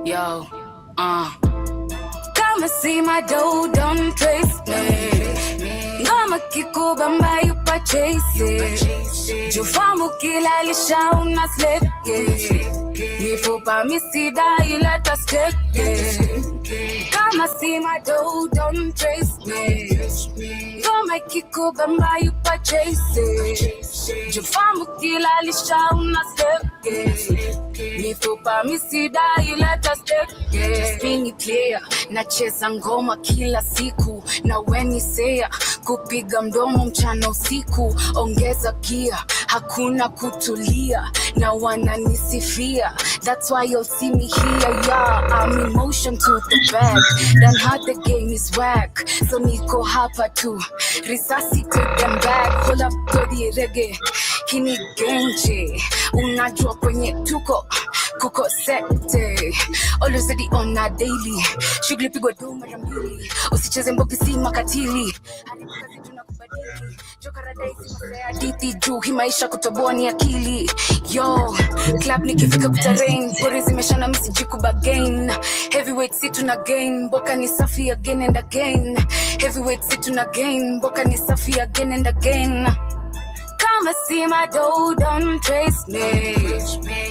Yo. Come and see my dough, don't trace me. Ngoma kikubamba you purchase. Jufamu kila lisha una sleke. Mifupa misida ila taskeke. Come and see my dough, don't trace me. Ngoma kikubamba you purchase. Jufamu kila lisha una sleke. Mifupa misida ila taskeke. Spingi player, nacheza ngoma kila siku. Na weni sea, kupiga mdomo mchana usiku. Ongeza gia, hakuna kutulia. Na wananisifia, that's why you'll see me here, yeah. I'm in motion to the back. Then hard the game is whack. So niko hapa tu, risasi take them back. Pull up kodi reggae, kini genje. Unajua kwenye tuko, kuko sete. Always ready on a daily. Shughuli pigwa tu mara mbili. Usicheze mbogi si makatili. Hadi kazi tunakubadili. Joka radaisi masaya hadithi juu. Hii maisha kutoboa ni akili. Yo, club nikifika kutarain. Pori zimeshana misijiku bagain. Heavyweight si tuna gain. Mboka ni safi again and again. Heavyweight si tuna gain. Mboka ni safi again and again. Come and see my dough, don't trace me.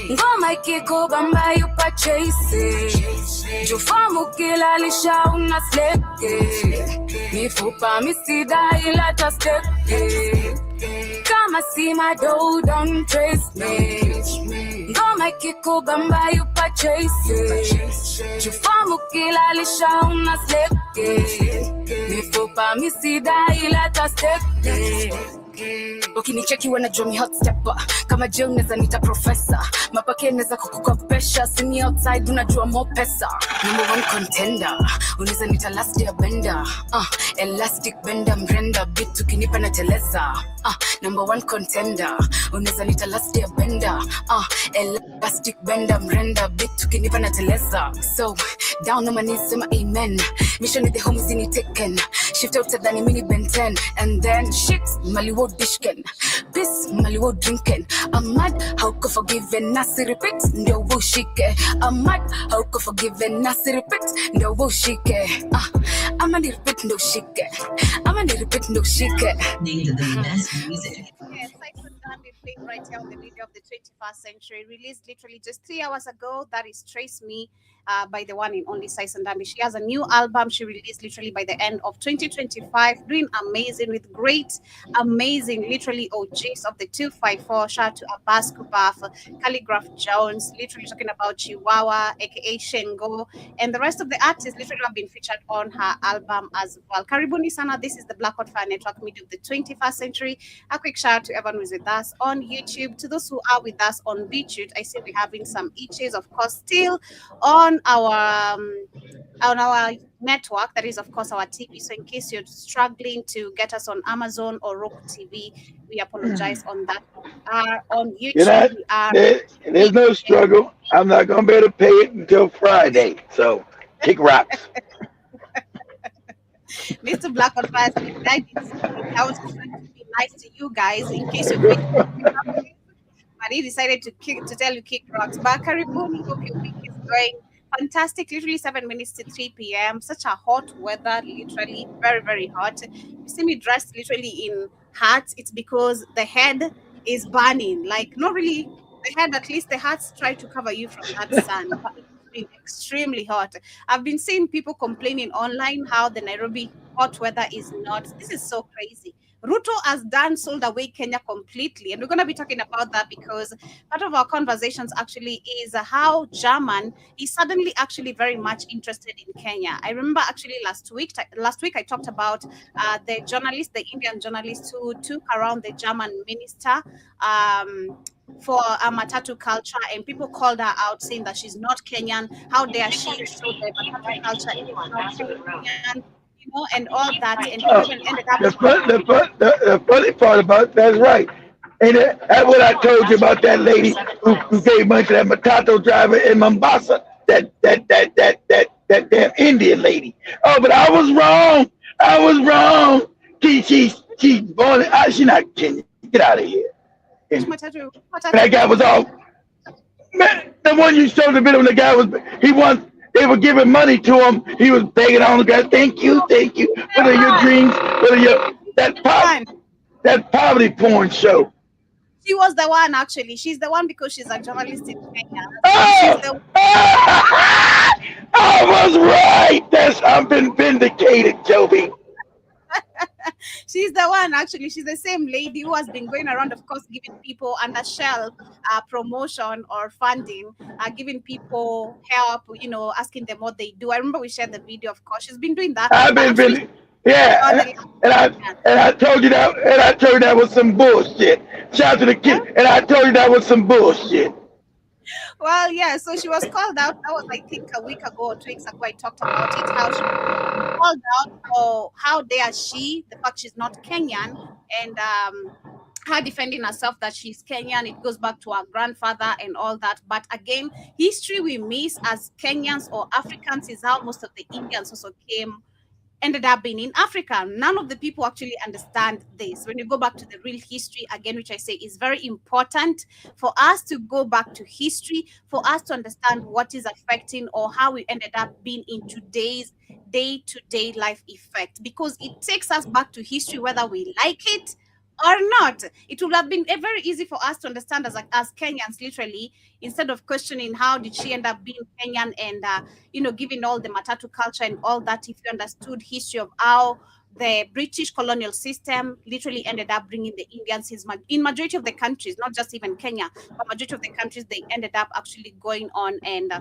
Ngoma ikikubamba you purchase. Jufamu kila lisha una sleke. Mifupa misida ila taskeke. Come and see my dough, don't trace me. Ngoma ikikubamba you purchase. Jufamu kila lisha una sleke. Mifupa misida ila taskeke. Ukinicheki wanajua mi hot stepper. Kama je unaweza nita professor. Mapake neza kukukopesha. See me outside unajua more pesa. Number one contender. Unaweza nita last year bender. Elastic bender mrenda. Bit ukinipa na teleza. Number one contender. Unaweza nita last year bender. Elastic bender mrenda. Bit ukinipa na teleza. So down on my knees say my amen. Mission is the homies in it taken. Shift out to Danny mini Ben 10. And then shit Maliwo dishken. Piss Maliwo drinking. I'm mad how could forgiven nasi repeat. No wo shike. I'm mad how could forgiven nasi repeat. No wo shike. I'm a repeat no shike. I'm a repeat no shike. Need the best music. Yes, playing right here on the video of the 21st century, released literally just 3 hours ago. That is Trace Me by the one and only Saison Dambi. She has a new album she released literally by the end of 2025, doing amazing with great, amazing, literally OGs of the 254. Shout out to Abbas Kubaf, Calligraph Jones, literally talking about Chihuahua, aka Shengo, and the rest of the artists literally have been featured on her album as well. Karibuni sana, this is the Black Hot Fire Network Media of the 21st century. A quick shout out to everyone who is with us on YouTube. To those who are with us on BitChute, I see we're having some itches, of course, still on our network. That is, of course, our TV. So in case you're struggling to get us on Amazon or Roku TV, we apologize on that. On YouTube, there's no struggle. I'm not going to be able to pay it until Friday. So kick rocks. Mr. Black on Fire, I was trying to be nice to you guys in case you're but he decided to tell you kick rocks. But Karibuni, hope your week is going fantastic. Literally 7 minutes to 3 p.m. Such a hot weather, literally very, very hot. You see me dressed literally in hats. It's because the head is burning. Like, not really the head, at least the hats try to cover you from that sun. It's been extremely hot. I've been seeing people complaining online how the Nairobi hot weather is not. This is so crazy. Ruto has sold away Kenya completely. And we're going to be talking about that because part of our conversations actually is how German is suddenly actually very much interested in Kenya. I remember actually last week I talked about the Indian journalist who took around the German minister for a matatu culture, and people called her out saying that she's not Kenyan. How dare she show the matatu culture is not Kenyan? And all that, and even ended up. The funny part about that's right. And that's what I told you about that lady who gave money to that Matato driver in Mombasa, that damn Indian lady. Oh, but I was wrong. She's born. She's not Kenyan. Get out of here. Which And matatu? that Matatu? guy was all, man, the one you showed the video, the guy was, he was, they were giving money to him. He was begging on the guy, thank you, what are your dreams? What are your, One. that poverty porn show. She was the one actually. She's the one because she's a journalist in Kenya. That's why she's Oh, the I was right. I've been vindicated, Joby. she's the one actually. She's the same lady who has been going around, of course, giving people under shelf promotion or funding, giving people help, asking them what they do. I remember we shared the video, of course. She's been doing that, I've but been actually vindicated. Yeah, journalist. and I told you that, was some bullshit. Shout out to the Yeah. kid, and I told you that was some bullshit. Well, yeah. So she was called out. That was, I think, a week ago or 2 weeks ago. I talked about it. How she called out for how dare she, the fact she's not Kenyan, and her defending herself that she's Kenyan. It goes back to her grandfather and all that. But again, history we miss as Kenyans or Africans is how most of the Indians also ended up being in Africa. None of the people actually understand this. When you go back to the real history, again, which I say is very important for us to go back to history, for us to understand what is affecting or how we ended up being in today's day-to-day life effect, because it takes us back to history whether we like it or not. It would have been very easy for us to understand as Kenyans, literally, instead of questioning how did she end up being Kenyan and given all the matatu culture and all that. If you understood history of how the British colonial system literally ended up bringing the Indians in majority of the countries, not just even Kenya, but majority of the countries, they ended up actually going on and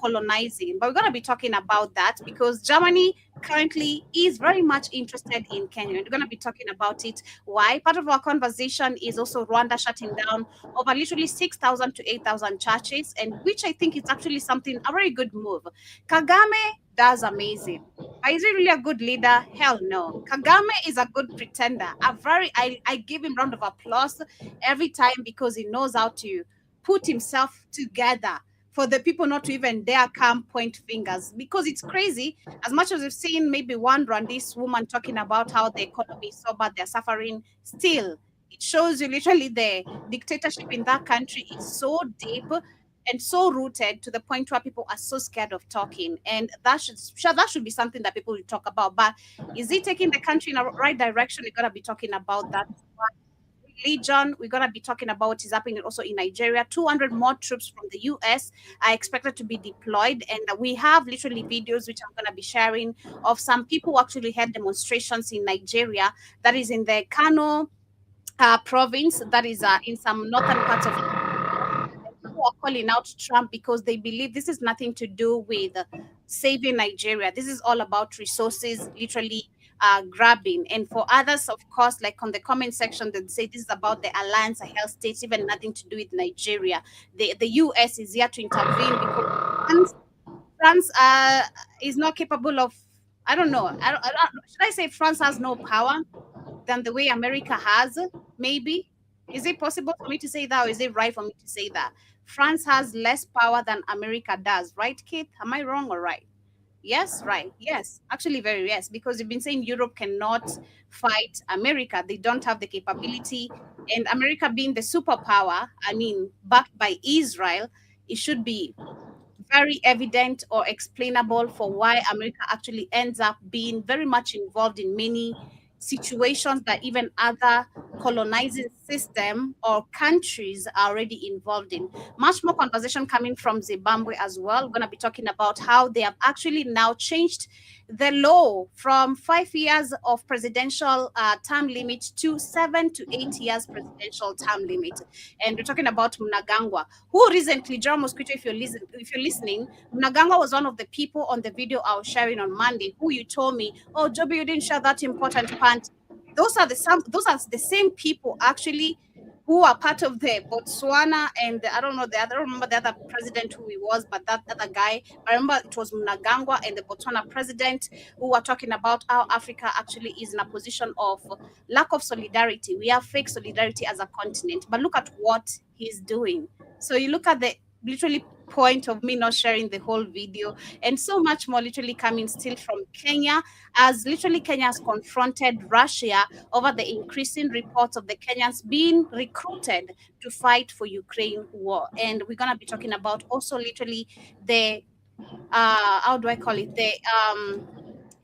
colonizing. But we're going to be talking about that because Germany currently is very much interested in Kenya. We're going to be talking about it. Why? Part of our conversation is also Rwanda shutting down over literally 6,000 to 8,000 churches, and which I think is actually a very good move. Kagame does amazing. But is he really a good leader? Hell no. Kagame is a good pretender. I give him round of applause every time because he knows how to put himself together for the people not to even dare come point fingers, because it's crazy. As much as we've seen maybe one Rwandese woman talking about how the economy is so bad, they're suffering, still it shows you literally the dictatorship in that country is so deep and so rooted to the point where people are so scared of talking, and that should be something that people will talk about. But is it taking the country in the right direction? We're gonna be talking about that. Religion, we're gonna be talking about what is happening also in Nigeria. 200 more troops from the US are expected to be deployed, and we have literally videos which I'm gonna be sharing of some people who actually had demonstrations in Nigeria, that is in the Kano province, that is in some northern parts of who are calling out Trump because they believe this is nothing to do with saving Nigeria. This is all about resources, literally grabbing. And for others, of course, like on the comment section, they say this is about the alliance, a hell states, even nothing to do with Nigeria. The US is here to intervene because France is not capable of. I don't know. Should I say France has no power than the way America has? Maybe. Is it possible for me to say that, or is it right for me to say that? France has less power than America does, right, Kate? Am I wrong or right? Yes, right. Yes, actually, very yes, because you've been saying Europe cannot fight America. They don't have the capability. And America being the superpower, I mean, backed by Israel, it should be very evident or explainable for why America actually ends up being very much involved in many situations that even other colonizing system or countries are already involved in. Much more conversation coming from Zimbabwe as well. We're going to be talking about how they have actually now changed the law from 5 years of presidential term limit to 7 to 8 years presidential term limit. And we're talking about Mnangagwa, who recently, John Mosquito, if you're listening, Mnangagwa was one of the people on the video I was sharing on Monday, who you told me, oh, Joby, you didn't share that important part. Those are the same people actually who are part of the Botswana and I don't remember the other president who he was, but that other guy. I remember it was Mnangagwa and the Botswana president who were talking about how Africa actually is in a position of lack of solidarity. We have fake solidarity as a continent, but look at what he's doing. So you look at the literally point of me not sharing the whole video, and so much more literally coming still from Kenya, as literally Kenya has confronted Russia over the increasing reports of the Kenyans being recruited to fight for Ukraine war. And we're going to be talking about also literally the how do I call it, the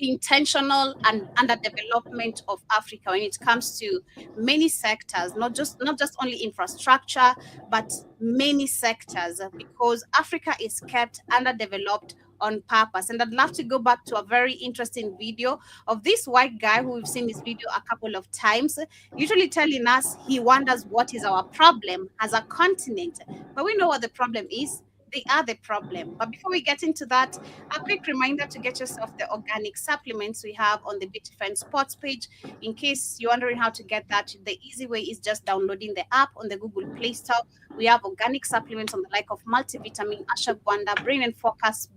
intentional and underdevelopment of Africa when it comes to many sectors, not just only infrastructure, but many sectors, because Africa is kept underdeveloped on purpose. And I'd love to go back to a very interesting video of this white guy who we've seen this video a couple of times, literally telling us he wonders what is our problem as a continent. But we know what the problem is. They are the problem. But before we get into that, a quick reminder to get yourself the organic supplements we have on the Bit Defense Sports page. In case you're wondering how to get that, the easy way is just downloading the app on the Google Play Store. We have organic supplements on the like of multivitamin, ashwagandha, brain and focus,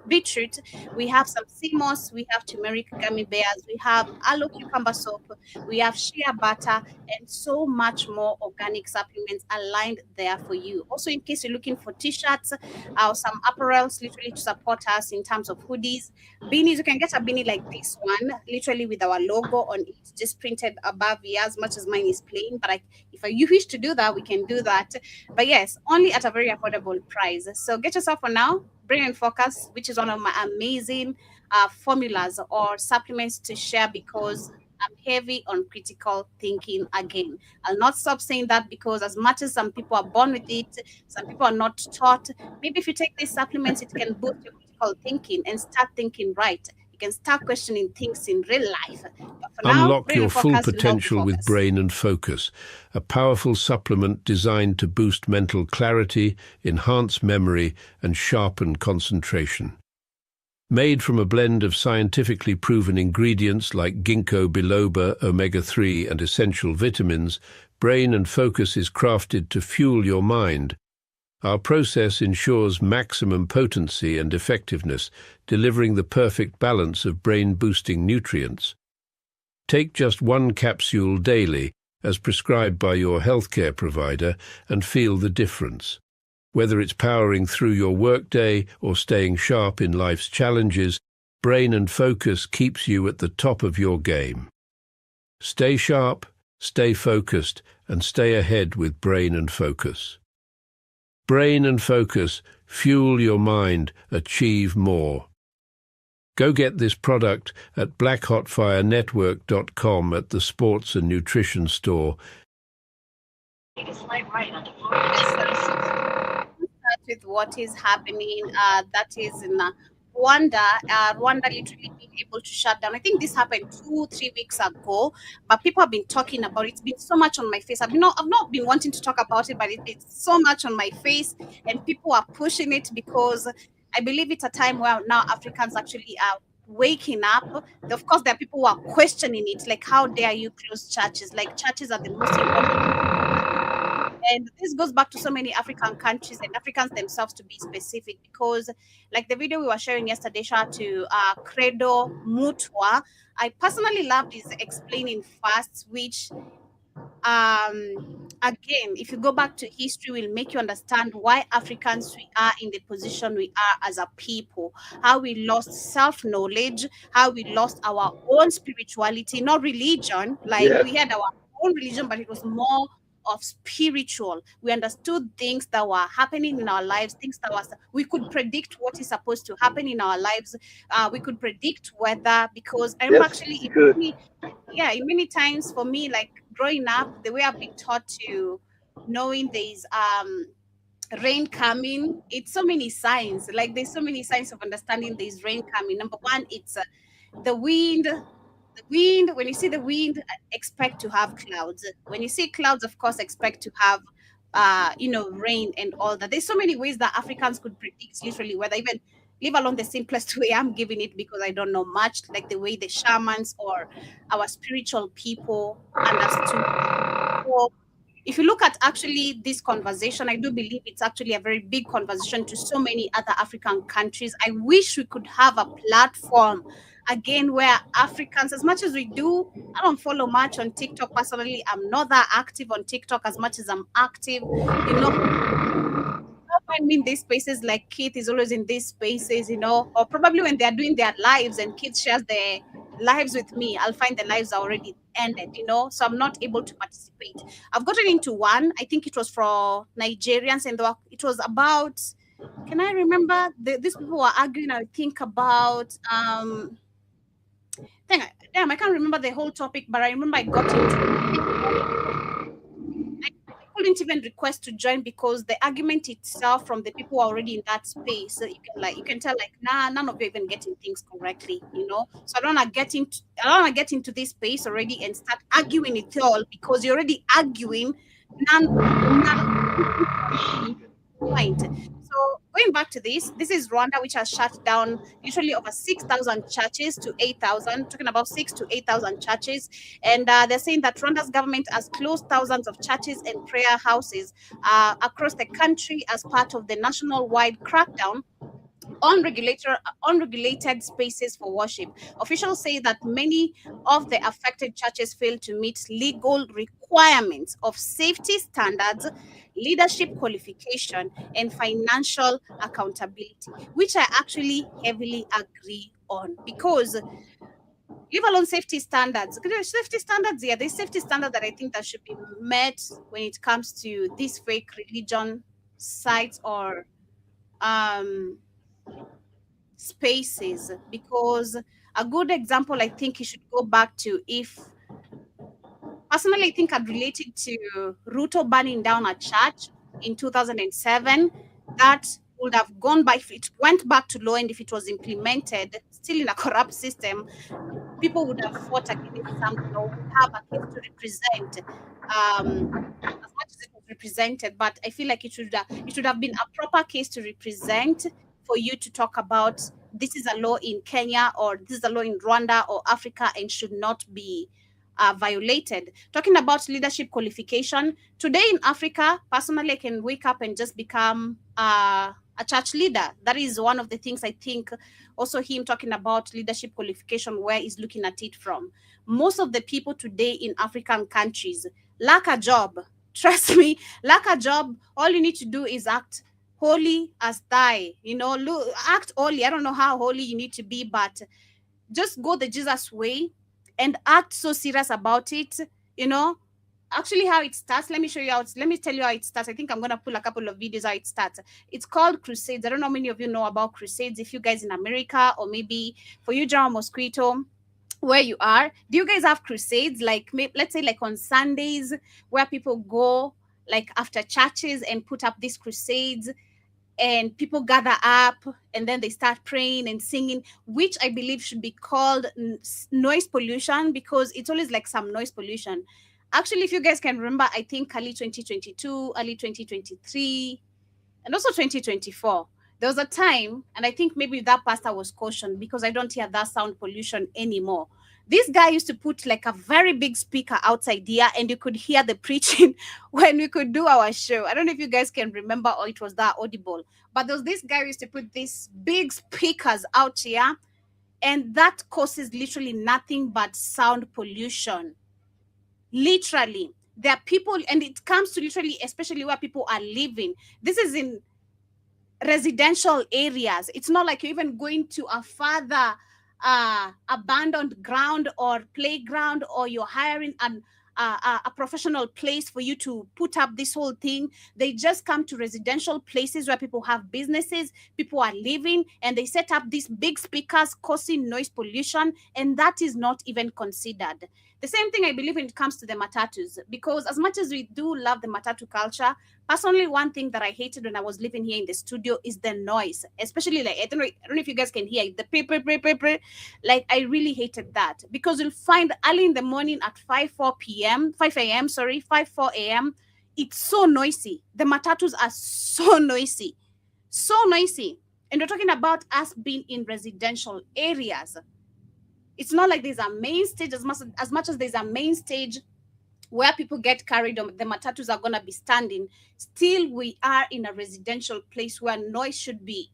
beetroot. We have some CMOS, we have turmeric gummy bears, we have aloe cucumber soap, we have shea butter, and so much more organic supplements aligned there for you. Also, in case you're looking for t-shirts, some apparels literally to support us in terms of hoodies, beanies. You can get a beanie like this one, literally with our logo on it, just printed above here, as much as mine is plain. But if you wish to do that, we can do that. But yes, only at a very affordable price. So get yourself for now. Brain and Focus, which is one of my amazing formulas or supplements to share, because I'm heavy on critical thinking again. I'll not stop saying that, because as much as some people are born with it, some people are not taught. Maybe if you take these supplements, it can boost your critical thinking and start thinking right. You can start questioning things in real life. But for now, Unlock Brain your and full Focus will help you potential with focus. Brain and Focus, a powerful supplement designed to boost mental clarity, enhance memory, and sharpen concentration. Made from a blend of scientifically proven ingredients like ginkgo biloba, omega-3, and essential vitamins, Brain and Focus is crafted to fuel your mind. Our process ensures maximum potency and effectiveness, delivering the perfect balance of brain-boosting nutrients. Take just one capsule daily, as prescribed by your healthcare provider, and feel the difference. Whether it's powering through your workday or staying sharp in life's challenges, Brain and Focus keeps you at the top of your game. Stay sharp, stay focused, and stay ahead with Brain and Focus. Brain and Focus, fuel your mind, achieve more. Go get this product at blackhotfirenetwork.com at the Sports and Nutrition Store. Start with what is happening. That is in Rwanda. Rwanda literally being able to shut down. I think this happened 2-3 weeks ago, but people have been talking about it. It's been so much on my face. I've not been wanting to talk about it, but it's been so much on my face, and people are pushing it, because I believe it's a time where now Africans actually are waking up. Of course, there are people who are questioning it, like, how dare you close churches? Like, churches are the most important. And this goes back to so many African countries and Africans themselves, to be specific, because like the video we were sharing yesterday, shout out to Credo Mutwa. I personally loved his explaining fasts, which again, if you go back to history, will make you understand why Africans we are in the position we are as a people, how we lost self-knowledge, how we lost our own spirituality, not religion. Like, Yeah. we had our own religion, but it was more of spiritual. We understood things that were happening in our lives, things that was we could predict what is supposed to happen in our lives. We could predict weather, because I remember Yes, actually you could. in many times for me, like growing up, the way I've been taught to knowing there's rain coming, it's so many signs. Like, there's so many signs of understanding there's rain coming. Number one, it's the wind. The wind, when you see the wind, expect to have clouds. When you see clouds, of course, expect to have rain and all that. There's so many ways that Africans could predict literally weather, even leave alone the simplest way I'm giving it, because I don't know much, like the way the shamans or our spiritual people understood. So if you look at actually this conversation, I do believe it's actually a very big conversation to so many other African countries. I wish we could have a platform again where Africans, as much as we do, I don't follow much on TikTok personally. I'm not that active on TikTok as much as I'm active, find me in these spaces like Keith is always in these spaces, or probably when they're doing their lives and Keith shares their lives with me, I'll find the lives are already ended, so I'm not able to participate. I've gotten into one, I think it was for Nigerians, and it was about, can I remember, these people were arguing, I think about, damn, I can't remember the whole topic, but I remember I got into I couldn't even request to join because the argument itself from the people who are already in that space, so you can tell like, nah, none of you even getting things correctly, So I don't want to get into this space already and start arguing it all because you're already arguing none point. So going back to this is Rwanda, which has shut down literally over 6,000 churches to 8,000, talking about 6 to 8,000 churches. And they're saying that Rwanda's government has closed thousands of churches and prayer houses across the country as part of the national-wide crackdown on unregulated spaces for worship. Officials say that many of the affected churches fail to meet legal requirements of safety standards, leadership qualification, and financial accountability, which I actually heavily agree on because leave alone safety standards. Safety standards, yeah, there's safety standards that I think that should be met when it comes to these fake religion sites or spaces, because a good example I think you should go back to, if personally I think I'd relate it to Ruto burning down a church in 2007. That would have gone by if it went back to law and if it was implemented still in a corrupt system, people would have fought against something or would have a case to represent as much as it was represented. But I feel like it should have been a proper case to represent for you to talk about this is a law in Kenya or this is a law in Rwanda or Africa and should not be violated. Talking about leadership qualification, today in Africa, personally, I can wake up and just become a church leader. That is one of the things I think also him talking about leadership qualification, where he's looking at it from. Most of the people today in African countries lack a job. Trust me, lack a job. All you need to do is act holy as thy, act holy. I don't know how holy you need to be, but just go the Jesus way and act so serious about it, Actually, how it starts, let me tell you how it starts. I think I'm going to pull a couple of videos how it starts. It's called Crusades. I don't know how many of you know about Crusades. If you guys in America, or maybe for you, General Mosquito, where you are, do you guys have crusades? Like, let's say like on Sundays, where people go like after churches and put up these crusades, and people gather up and then they start praying and singing, which I believe should be called noise pollution, because it's always like some noise pollution. Actually, if you guys can remember, I think early 2022, early 2023, and also 2024, there was a time, and I think maybe that pastor was cautioned because I don't hear that sound pollution anymore. This guy used to put like a very big speaker outside here and you could hear the preaching when we could do our show. I don't know if you guys can remember or it was that audible, but there was this guy who used to put these big speakers out here, and that causes literally nothing but sound pollution. Literally, there are people, and it comes to literally, especially where people are living. This is in residential areas. It's not like you're even going to a further abandoned ground or playground, or you're hiring a professional place for you to put up this whole thing. They just come to residential places where people have businesses, people are living, and they set up these big speakers causing noise pollution, and that is not even considered. The same thing I believe when it comes to the matatus, because as much as we do love the matatu culture, personally, one thing that I hated when I was living here in the studio is the noise, especially like, I don't know if you guys can hear it, the pre. Like, I really hated that, because you'll find early in the morning at 5 4 a.m., it's so noisy. The matatus are so noisy. And we're talking about us being in residential areas. It's not like there's a main stage, as much as there's a main stage where people get carried on, the matatus are going to be standing. Still, we are in a residential place where noise should be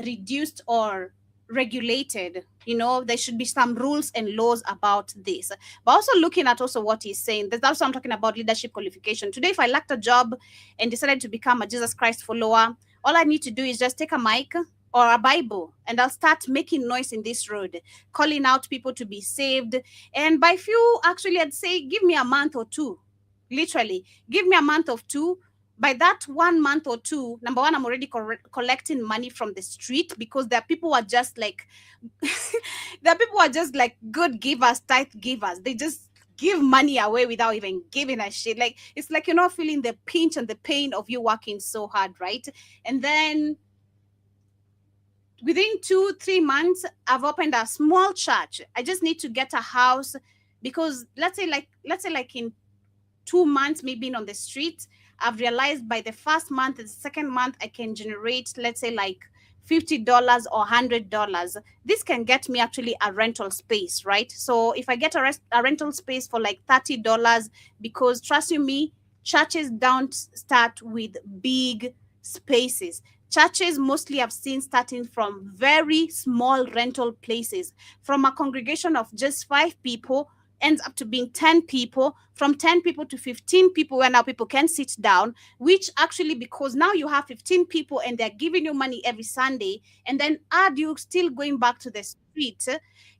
reduced or regulated. There should be some rules and laws about this. But also looking at also what he's saying, that's also I'm talking about leadership qualification. Today, if I lacked a job and decided to become a Jesus Christ follower, All I need to do is just take a mic or a Bible, and I'll start making noise in this road, calling out people to be saved. And by few, actually, I'd say, give me a month or two. Literally, give me a month or two. By that 1 month or two, number one, I'm already collecting money from the street, because there are people who are just like, there are people who are just like good givers, tithe givers. They just give money away without even giving a shit. Like, it's like you're not feeling the pinch and the pain of you working so hard, right? And then within 2-3 months, I've opened a small church. I just need to get a house, because let's say like in 2 months, me being on the street, I've realized by the first month and the second month, I can generate, let's say, like $50 or $100. This can get me actually a rental space, right? So if I get a rental space for like $30, because trust you me, churches don't start with big spaces. Churches mostly I've seen starting from very small rental places, from a congregation of just 5 people ends up to being 10 people, from 10 people to 15 people, where now people can sit down, which actually, because now you have 15 people and they're giving you money every Sunday, and then add you still going back to the street,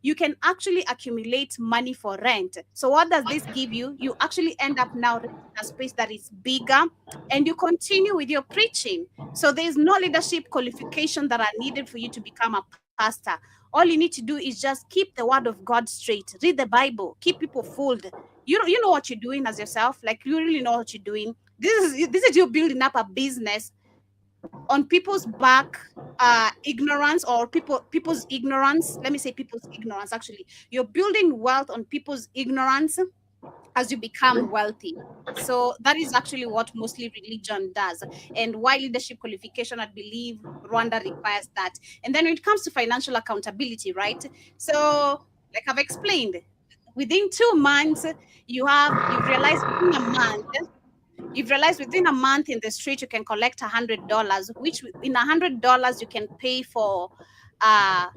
you can actually accumulate money for rent. So what does this give you? You actually end up now renting a space that is bigger, and you continue with your preaching. So there's no leadership qualification that are needed for you to become a pastor. All you need to do is just keep the word of God straight, read the Bible, keep people fooled. You know what you're doing as yourself. Like, you really know what you're doing. This is you building up a business on people's back, ignorance, or people's ignorance. Let me say people's ignorance. Actually, you're building wealth on people's ignorance as you become wealthy. So that is actually what mostly religion does, and why leadership qualification, I believe Rwanda requires that. And then when it comes to financial accountability, right? So like I've explained, within 2 months, you've realized within a month in the street you can collect $100, which in $100 you can pay for a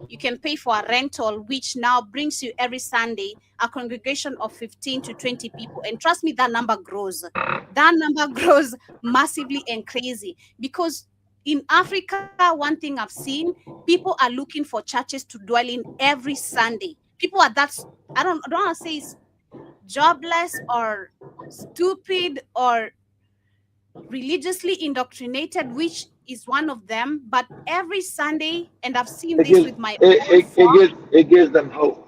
rental, which now brings you every Sunday a congregation of 15 to 20 people. And trust me, that number grows. That number grows massively and crazy, because in Africa, one thing I've seen, people are looking for churches to dwell in every Sunday. People are that, I don't want to say jobless or stupid or religiously indoctrinated, which is one of them, but every Sunday, and I've seen this with my own folks. It gives them hope.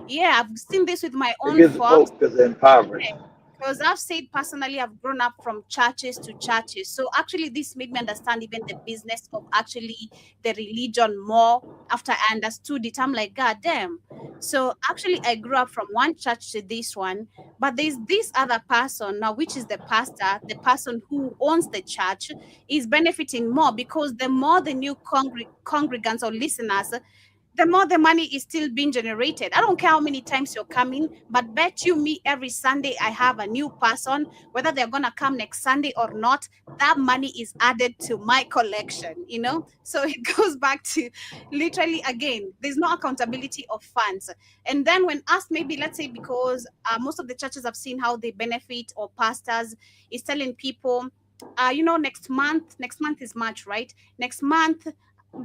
Yeah, I've seen this with my own It gives them folks. hope because they're impoverished. Because I've said personally, I've grown up from churches to churches. So actually, this made me understand even the business of actually the religion more. After I understood it, I'm like, God damn. So actually, I grew up from one church to this one. But there's this other person now, which is the pastor, the person who owns the church, is benefiting more, because the more the new congregants or listeners, the more the money is still being generated. I don't care how many times you're coming, but bet you me every Sunday I have a new person, whether they're going to come next Sunday or not, that money is added to my collection, you know? So it goes back to literally, again, there's no accountability of funds. And then when asked, maybe let's say, because most of the churches I've seen how they benefit, or pastors is telling people, next month is March, right? Next month,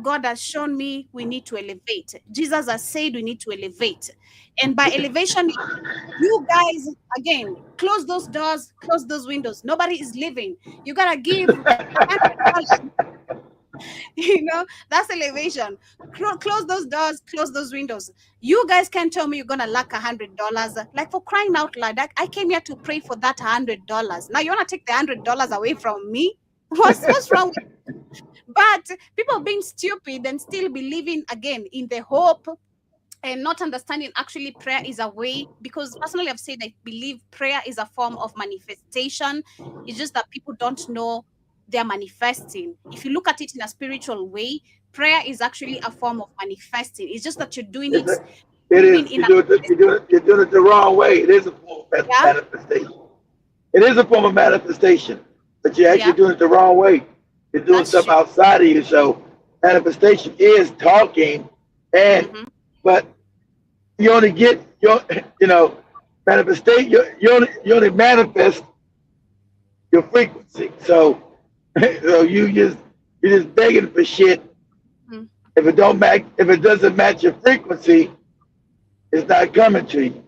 God has shown me we need to elevate. Jesus has said we need to elevate. And by elevation, you guys, again, close those doors, close those windows. Nobody is leaving. You got to give $100. That's elevation. Close those doors, close those windows. You guys can't tell me you're going to lack $100. Like, for crying out loud, I came here to pray for that $100. Now you want to take the $100 away from me? What's wrong with But people being stupid and still believing, again, in the hope, and not understanding actually prayer is a way. Because personally, I've said I believe prayer is a form of manifestation. It's just that people don't know they're manifesting. If you look at it in a spiritual way, prayer is actually a form of manifesting. It's just that you're doing it. You're doing it the wrong way. It is a form of manifestation. It is a form of manifestation, but you're actually doing it the wrong way. You're doing stuff outside of you. So manifestation is talking, and but you only get manifestation. You only manifest your frequency. So you just You're just begging for shit. Mm. If it doesn't match your frequency, it's not coming to you.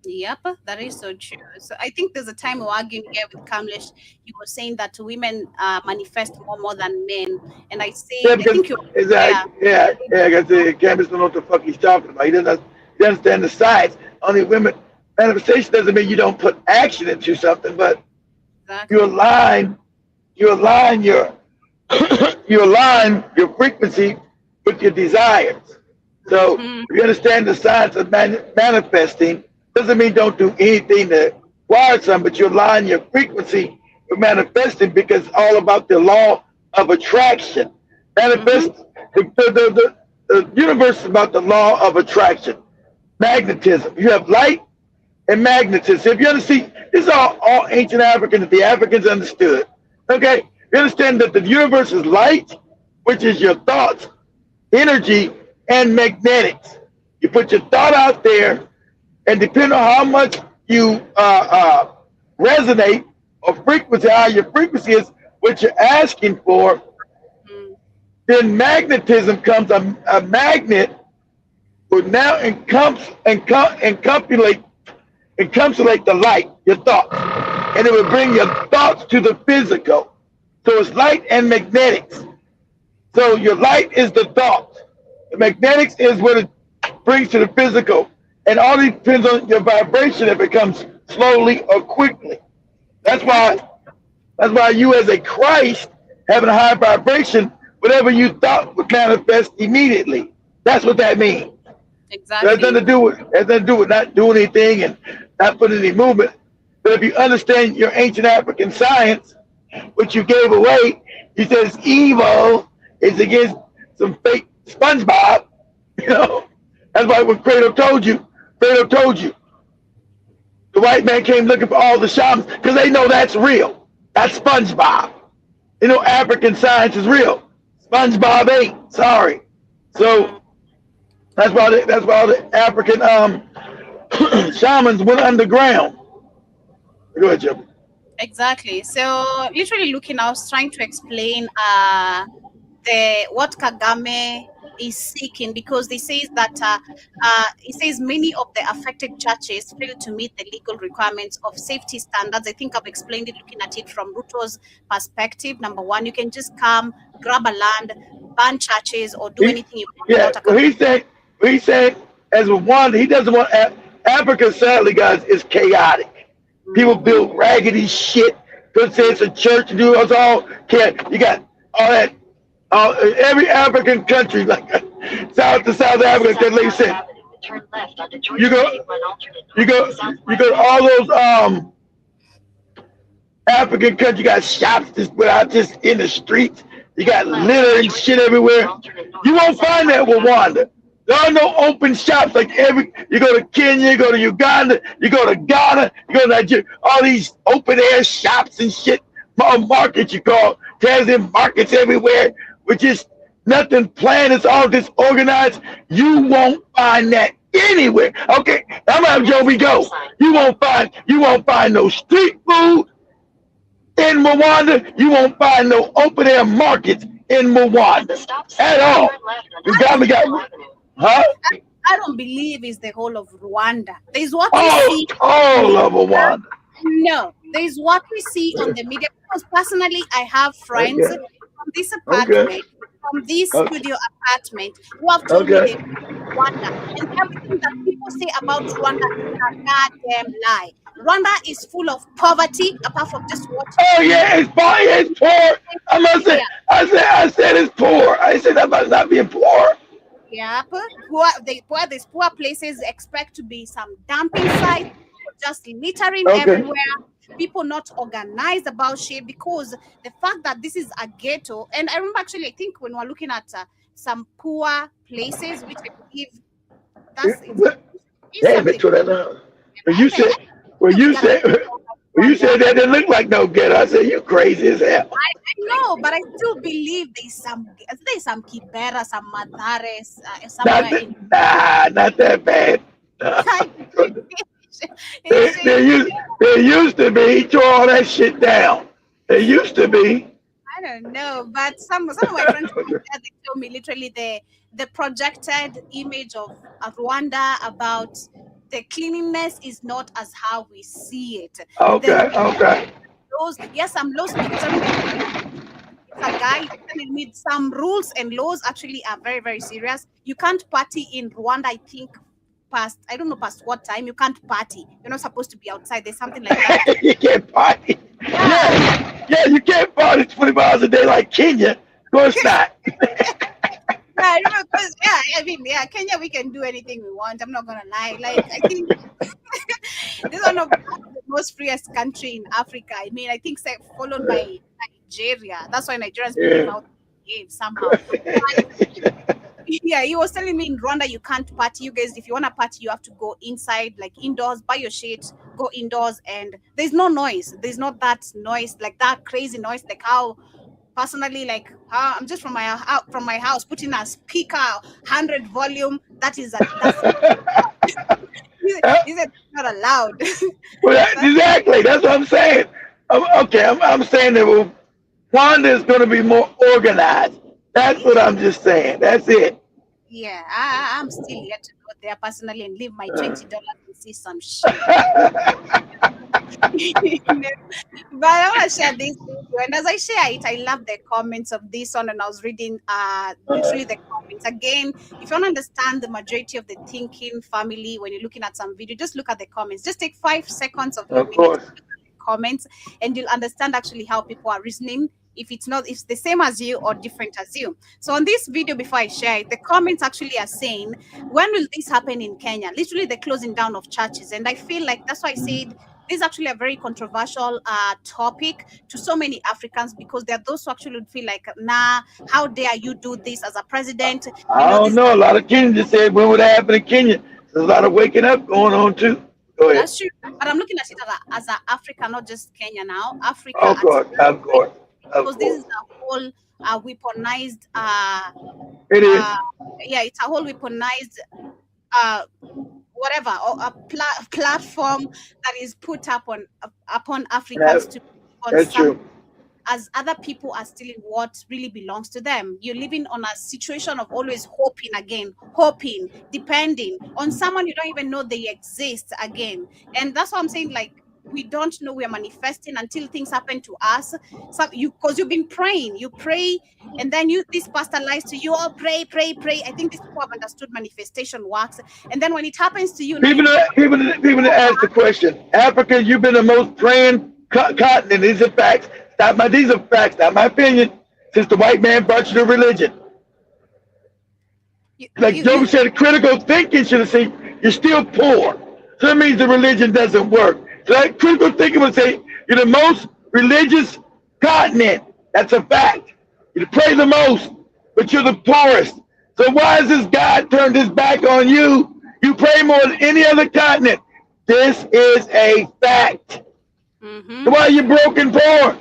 Yep, that is so true. So I think there's a time we were arguing here with Kamlesh. You were saying that women manifest more than men, and I Yeah, said I because think you, yeah, exactly, yeah. Because Campus don't know what the fuck he's talking about. He doesn't understand the science. Only women manifestation doesn't mean you don't put action into something, but you exactly. align, you align your, you align your frequency with your desires. So Hmm. if you understand the science of manifesting, doesn't mean don't do anything to acquire something, but you align your frequency with manifesting because it's all about the law of attraction. Hmm. Manifest the universe is about the law of attraction, magnetism. You have light and magnetism. If you understand, this is all ancient Africans, the Africans understood. Okay, you understand that the universe is light, which is your thoughts, energy, and magnetics. You put your thought out there, and depending on how much you resonate or frequency, how your frequency is, what you're asking for, then magnetism comes. A magnet will now encapsulate the light, your thoughts, and it will bring your thoughts to the physical. So it's light and magnetics. So your light is the thought. The magnetics is what it brings to the physical. And all it depends on your vibration if it comes slowly or quickly. That's Yep, why that's why you as a Christ having a high vibration, whatever you thought would manifest immediately. That's what that means. It has nothing exactly. to do with not doing anything and not putting any movement. But if you understand your ancient African science, which you gave away, he says evil is against some fake SpongeBob. You know, that's why when Credo told you, the white man came looking for all the shamans because they know that's real. That's SpongeBob. You know, African science is real. SpongeBob ain't. Sorry. So that's why all the African shamans went underground. Go ahead, Jim. Exactly. So literally looking, I was trying to explain the what Kagame is seeking because they says that he says many of the affected churches fail to meet the legal requirements of safety standards. I think I've explained it looking at it from Ruto's perspective. Number one, you can just come, grab a land, ban churches, or do He, anything you want yeah, without a well, commission. he said, as with one, he doesn't want Africa. Sadly, guys, is chaotic. People Mm-hmm. build raggedy shit. Could say it's a church, do us all. Can't you got all that? Every African country, like South Africa, that lady said, you go, you go to all those African country. You got shops just put out just in the streets. You got litter and shit everywhere. You won't find that with Rwanda. There are no open shops like you go to Kenya, you go to Uganda, you go to Ghana, you go to Nigeria, all these open air shops and shit, markets you call, Tanzanian markets everywhere, which is nothing planned, it's all disorganized. You won't find that anywhere. Okay, I'm out Joe go. You won't find no street food in Rwanda. You won't find no open air markets in Rwanda at all. You I got me, don't huh? I don't believe it's the whole of Rwanda. There's what we Oh, see on all the of media. Rwanda. No, there's what we see on the media. Because personally, I have friends Okay, from this okay, apartment, from this okay, studio apartment, who have told me they okay. live in Rwanda. And everything that people say about Rwanda is a goddamn lie. Rwanda is full of poverty, apart from just what Oh you yeah, it's fine. It's poor. I must say, yeah. I said it's poor. I said that about not being poor. Yeah, these poor places expect to be some dumping sites, just littering Okay. everywhere, people not organized about shit because the fact that this is a ghetto, and I remember actually, I think when we're looking at some poor places, which I believe is Damn it, something. to that now. When I you think said, when we you gotta said, when you Rwanda. said that didn't look like no ghetto, I said you crazy as hell. I know, but I still believe there's some Kibera, some Madares Not somewhere that, in. not that bad. I There, it's, there, it's, used, there used to be. He tore all that shit down. There used to be. I don't know, but some of my friends they told me literally the projected image of Rwanda about the cleanliness is not as how we see it. Okay, The okay. laws, yes, some laws because I remember it's a guy telling me some rules and laws actually are very, very serious. You can't party in Rwanda, I think past I don't know past what time you can't party. You're not supposed to be outside. There's something like that. You can't party. Yeah. Yeah, you can't party 20 hours a day like Kenya. Of course not. Yeah, I remember because I mean, Kenya, we can do anything we want. I'm not gonna lie. Like, I think this is one of the most freest country in Africa. I mean, I think followed by Nigeria. That's why Nigerians behave Yeah. how they behave somehow. But, yeah, he was telling me in Rwanda you can't party. You guys, if you wanna party, you have to go inside, like indoors, buy your shit, go indoors, and there's no noise. There's not that noise, like that crazy noise, like how personally, like I'm just from my house, putting a speaker 100 volume. That's he said not allowed. Well, But exactly. That's what I'm saying. I'm saying that Wanda is going to be more organized. That's what I'm just saying. That's it. yeah, I'm still yet to go there personally and leave my $20 and see some shit. But I want to share this with you. And as I share it, I love the comments of this one. And I was reading literally the comments. Again, if you want to understand the majority of the thinking family, when you're looking at some video, just look at the comments. Just take 5 seconds of your Of minute to course. look at the comments, and you'll understand actually how people are reasoning. If it's the same as you or different as you. So on this video, before I share it, the comments actually are saying, when will this happen in Kenya? Literally the closing down of churches. And I feel like that's why I said this is actually a very controversial topic to so many Africans, because there are those who actually would feel like, nah, how dare you do this as a president? I don't This know. A lot of Kenyans just said, when would that happen in Kenya? There's a lot of waking up going on too. Go ahead. that's true. But I'm looking at it as a Africa, not just Kenya now. Africa Of at course. Of course. Of because this course. is a whole weaponized It is. it's a whole weaponized uh whatever, or a platform that is put up on upon Africans That, to on that's some, true. as other people are stealing what really belongs to them. You're living on a situation of always hoping, depending on someone you don't even know they exist again. And that's what I'm saying, like, we don't know we're manifesting until things happen to us. So because you've been praying, you pray, and then this pastor lies to you, oh, pray. I think these people have understood manifestation works. And then when it happens to you, now you People that ask the question, Africa, you've been the most praying continent. These are facts. These are facts, not my opinion. Since the white man brought you to religion, like Joe said, critical thinking should have said you're still poor. So that means the religion doesn't work. So that critical thinking would say you're the most religious continent. That's a fact. You pray the most, but you're the poorest. So why has this God turned his back on you? You pray more than any other continent. This is a fact. So why are you broken poor?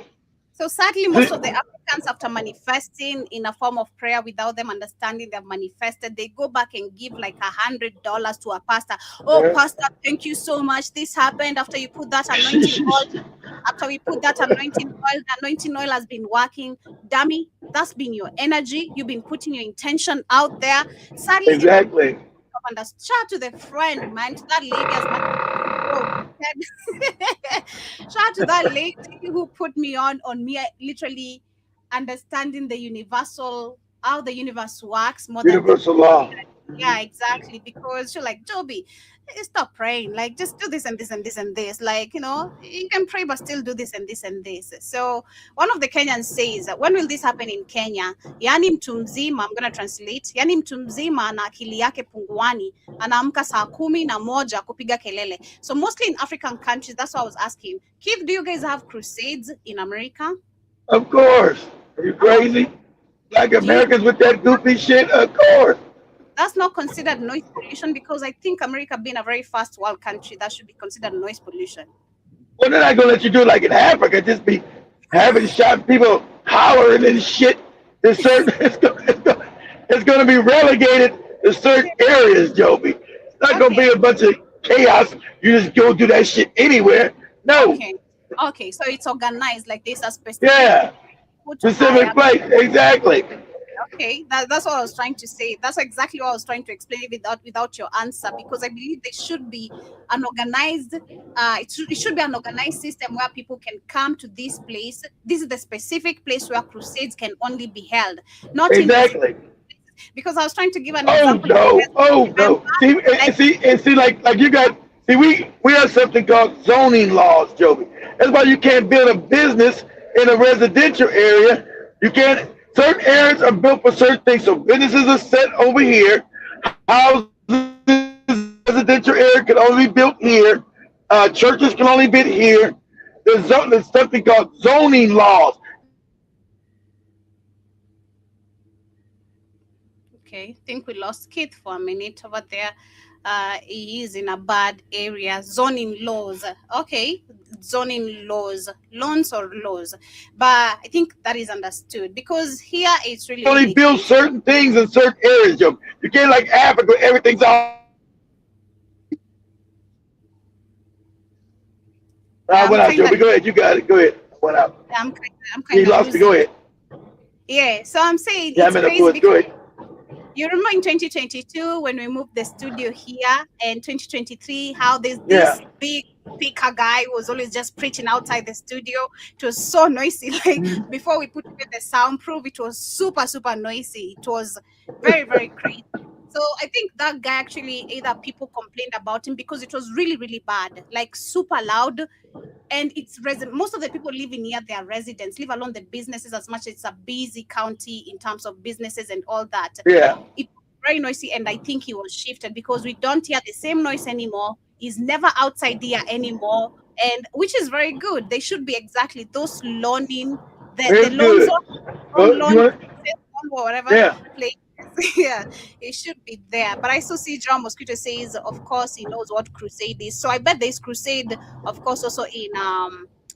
So sadly, most of the Africans, after manifesting in a form of prayer without them understanding they've manifested, they go back and give like $100 to a pastor. Oh, pastor, thank you so much. This happened after you put that anointing oil. After we put that anointing oil, the anointing oil has been working. Dummy, that's been your energy. You've been putting your intention out there. Sadly, Exactly. shout to the friend, man, to that lady as much. Shout out to that lady who put me on me literally understanding the universal, how the universe works more than Universal law. yeah, exactly. Because you're like, Joby, stop praying. Like, just do this and this and this and this. Like, you can pray, but still do this and this and this. So one of the Kenyans says, when will this happen in Kenya? Yani mtu mzima, I'm going to translate. Yani mtu mzima na akili yake punguani, anaamka saa 11 kupiga kelele. So mostly in African countries, that's what I was asking. Keith, do you guys have crusades in America? Of course. Are you crazy? Like Americans with that goofy shit? Of course. That's not considered noise pollution, because I think America being a very first world country, that should be considered noise pollution. Well, they're not going to let you do it like in Africa. Just be having shot people hollering and shit. It's going to be relegated to certain areas, Joby. It's not going to be a bunch of chaos. You just go do that shit anywhere. No. Okay. So it's organized, like there's a specific. Yeah. put to specific hire. place. Exactly. Okay, that's what I was trying to say. That's exactly what I was trying to explain without your answer, because I believe there should be an organized, it should be an organized system where people can come to this place. This is the specific place where crusades can only be held, not in this. Exactly. Because I was trying to give an Oh example. no. Oh Remember, no. See, see, like you got. See, we have something called zoning laws, Joby. That's why you can't build a business in a residential area. You can't. Certain areas are built for certain things. So businesses are set over here. Houses, residential area can only be built here. Churches can only be here. There's something called zoning laws. okay, I think we lost Keith for a minute over there. He is in a bad area. Zoning laws. Okay, zoning laws, loans or laws. But I think that is understood, because here it's really Only build certain things in certain areas, Joby. You can't like Africa, everything's all. I went out, Joby. Go ahead. You got it. Go ahead. I went out. I'm kind He of lost it. Go ahead. Yeah, so I'm saying Yeah, it's I'm in the crazy woods. Go because ahead. you remember in 2022 when we moved the studio here, and 2023 how there's Yeah. this big speaker guy who was always just preaching outside the studio. It was so noisy. Like before we put in the soundproof, it was super noisy. It was very crazy. So I think that guy actually, either people complained about him because it was really bad, like super loud. And it's most of the people living near their residents, leave alone the businesses, as much as it's a busy county in terms of businesses and all that. Yeah. It's very noisy, and I think he was shifted because we don't hear the same noise anymore. He's never outside there anymore, and which is very good. They should be exactly those loaning, the loan zone, or whatever. Yeah. Place. Yeah, it should be there. But I still see John Mosquito says, of course, he knows what crusade is. So I bet there's crusade, of course, also in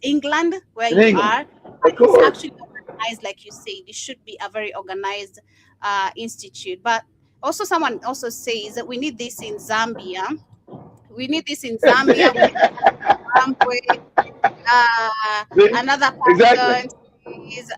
England, where In you England, are. of course. It's actually organized, like you said. It should be a very organized institute. But also, someone also says that we need this in Zambia. We need this in Zambia. We need another person. Exactly. Is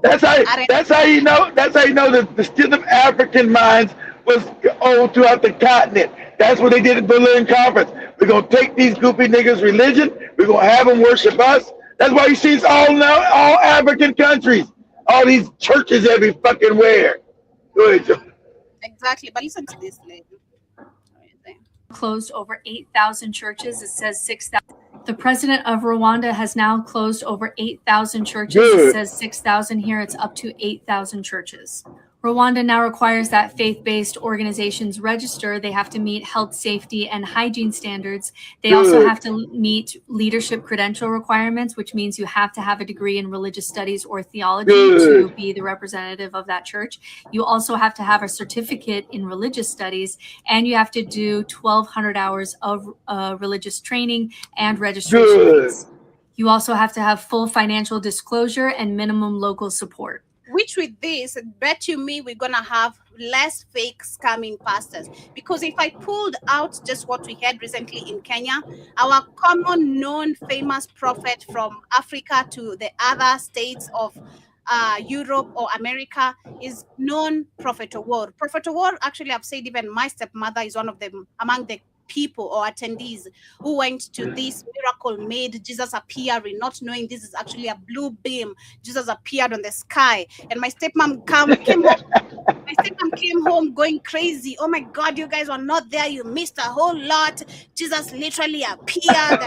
That's how you know that the still of African minds was all throughout the continent. That's what they did at the Berlin Conference. We're gonna take these goofy niggas' religion. We're gonna have them worship us. That's why you see it's all African countries, all these churches every fucking where. Go ahead, Joe. Exactly, but listen to this, lady. Closed over 8,000 churches. It says 6,000. The president of Rwanda has now closed over 8,000 churches. Good. It says 6,000 here. It's up to 8,000 churches. Rwanda now requires that faith-based organizations register. They have to meet health, safety, and hygiene standards. They also have to meet leadership credential requirements, which means you have to have a degree in religious studies or theology to be the representative of that church. You also have to have a certificate in religious studies, and you have to do 1,200 hours of religious training and registration fees. You also have to have full financial disclosure and minimum local support. Which with this, bet you me we're going to have less fake scamming pastors. Because if I pulled out just what we had recently in Kenya, our common known famous prophet from Africa to the other states of Europe or America is known Prophet Award. Prophet Award, actually, I've said even my stepmother is one of them among the people or attendees who went to this miracle made Jesus appearing, not knowing this is actually a blue beam. Jesus appeared on the sky, and my stepmom came home. My stepmom came home going crazy. Oh my God, you guys were not there. You missed a whole lot. Jesus literally appeared.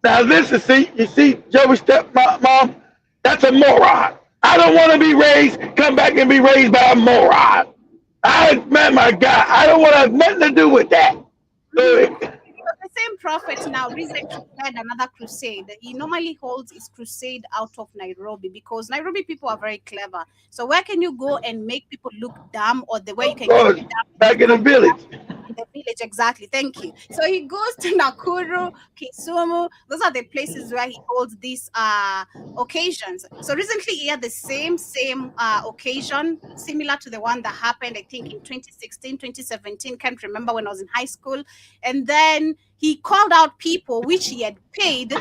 Now listen, you see, Joey's stepmom, that's a moron. I don't want to be come back and be raised by a moron. My God, I don't want to have nothing to do with that. The same prophet now recently led another crusade. He normally holds his crusade out of Nairobi because Nairobi people are very clever. So where can you go and make people look dumb, or the way you can get them back in the village? In the village, exactly. Thank you. So he goes to Nakuru, Kisumu. Those are the places where he holds these occasions. So recently he had the same occasion, similar to the one that happened, I think, in 2016, 2017. Can't remember, when I was in high school. And then He called out people which he had paid,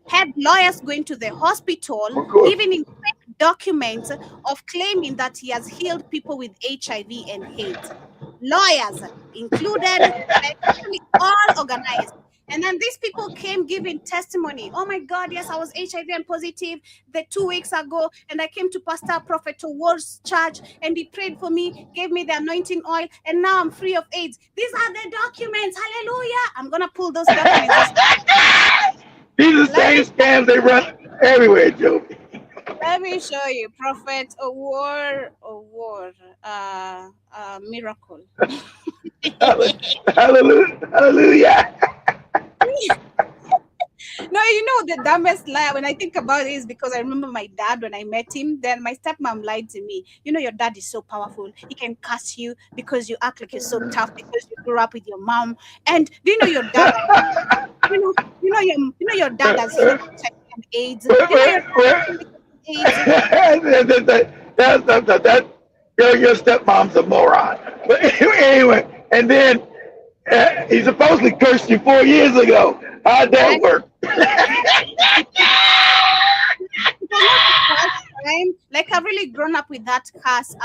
had lawyers going to the hospital, Of course. giving him fake documents of claiming that he has healed people with HIV and AIDS. Lawyers included, like actually all organized. And then these people came giving testimony. Oh my God, yes, I was HIV and positive 2 weeks ago. And I came to Pastor Prophet Ward's church and he prayed for me, gave me the anointing oil, and now I'm free of AIDS. These are the documents. Hallelujah. I'm going to pull those documents. These are the same scams they run everywhere, Joby. Let me show you. Prophet Award, miracle. Hallelujah. Hallelujah. No, you know, the dumbest lie when I think about it is because I remember my dad when I met him. Then my stepmom lied to me. You know, your dad is so powerful. He can curse you because you act like you're so tough because you grew up with your mom. And do you know your dad? you know your dad has healed HIV and AIDS. Do you know your dad That your stepmom's a moron. But anyway, and then he supposedly cursed you 4 years ago. How'd that work? Like I've really grown up with that curse,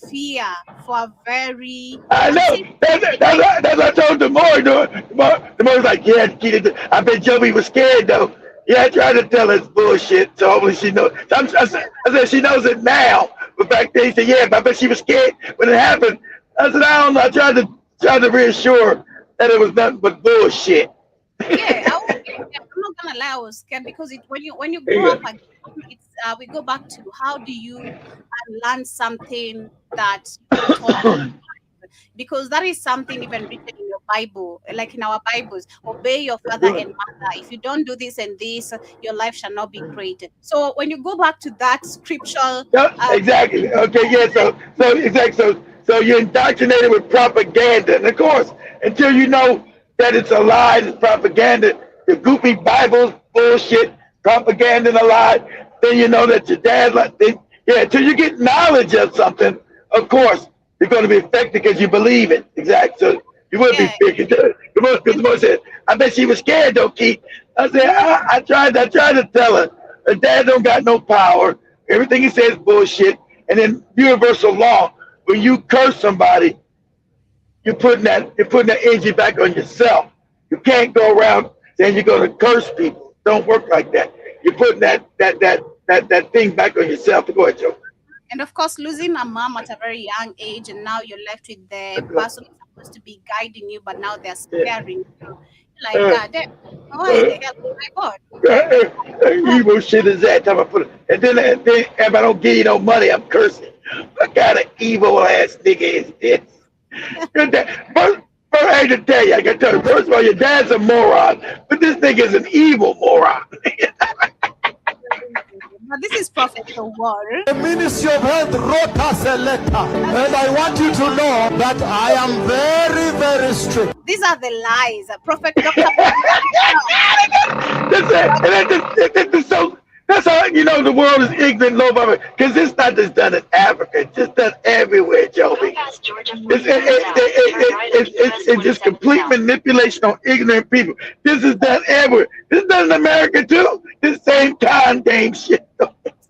fear for a very. I know. That's what I told Demore. Demore's like, yeah, I bet Joby was scared though. Yeah, I tried to tell her it's bullshit, so hopefully she knows. I said she knows it now, but back then he said, yeah, but I bet she was scared when it happened. I said, I don't know. I tried to reassure that it was nothing but bullshit. Yeah, I'm not gonna lie, I was scared because when you grow up, it's we go back to how do you learn something that you taught, because that is something even written in your Bible, like in our Bibles. Obey your father and mother. If you don't do this and this, your life shall not be great. So when you go back to that scriptural, exactly. Okay, yeah. So exactly. So you're indoctrinated with propaganda, and of course, until you know that it's a lie, it's propaganda, the goofy Bible's bullshit, propaganda and a lie, then you know that your dad, until you get knowledge of something, of course, you're going to be affected because you believe it. Exactly. So you would be affected. Because the mother said, I bet she was scared though, Keith. I said, I tried to tell her, her dad don't got no power. Everything he says is bullshit. And then universal law, when you curse somebody, you're putting that energy back on yourself. You can't go around saying you're going to curse people. Don't work like that. You're putting that thing back on yourself. Go ahead, Joe. And of course, losing a mom at a very young age, and now you're left with the person who's supposed to be guiding you, but now they're sparing you. Like, God damn, why the hell, my God? Evil shit is that? And then if I don't give you no money, I'm cursing. What kind of evil ass nigga is this? First, I hate to tell you, I can tell you, first of all, your dad's a moron, but this thing is an evil moron. Now, this is Prophet Award. The Ministry of Health wrote us a letter, and I want you to know that I am very, very strict. These are the lies. Prophet Dr. That's how you know the world is ignorant, low vibe, because it's not just done in Africa, it's just done everywhere, Joby. It's just complete manipulation on ignorant people. This is done everywhere. This is done in America too. This same con game shit.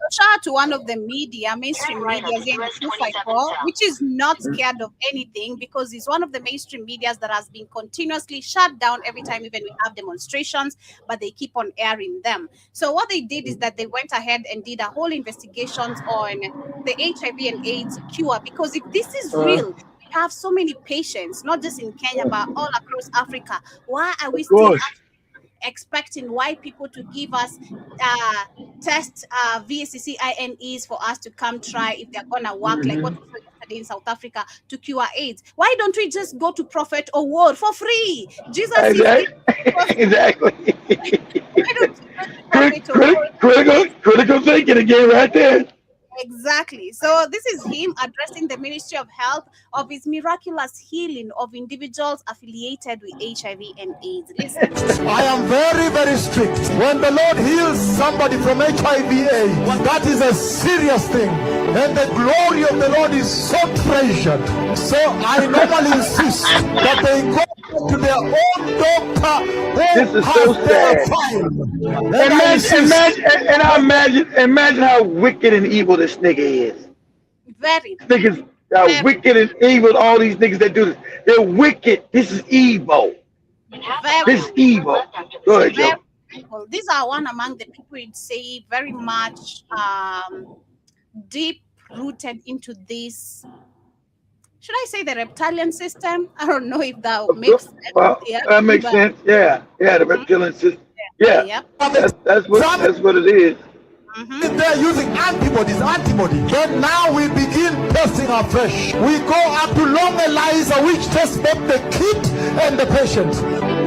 Shout out to one of the mainstream media, 254, which is not scared of anything because it's one of the mainstream medias that has been continuously shut down every time even we have demonstrations, but they keep on airing them. So what they did is that they went ahead and did a whole investigations on the HIV and AIDS cure, because if this is real, we have so many patients, not just in Kenya, but all across Africa. Why are we still expecting white people to give us test VSCCINEs for us to come try if they're gonna work, like what we saw yesterday in South Africa to cure AIDS? Why don't we just go to Prophet Award for free? Jesus exactly. Why don't you go to critical thinking again right there. Exactly. So this is him addressing the Ministry of Health of his miraculous healing of individuals affiliated with HIV and AIDS. Listen. I am very, very strict. When the Lord heals somebody from HIV/AIDS, that is a serious thing. And the glory of the Lord is so treasured. So I normally insist that they go to their own doctor This who is so has their sad. file. Then I insist. Imagine how wicked and evil this nigga is. Very, Niggas are very, wicked and evil. All these niggas that do this, they're wicked. This is evil. very, This is evil. Go ahead, very Joe. people. These are one among the people you'd say very much deep rooted into this. Should I say the reptilian system? I don't know if that makes sense. Well, Yeah, that makes but sense. Yeah, the reptilian system. Yeah, yeah. that's what it is. They're using antibodies. Then now we begin testing afresh. We go up to long ELISA, which tests both the kit and the patient.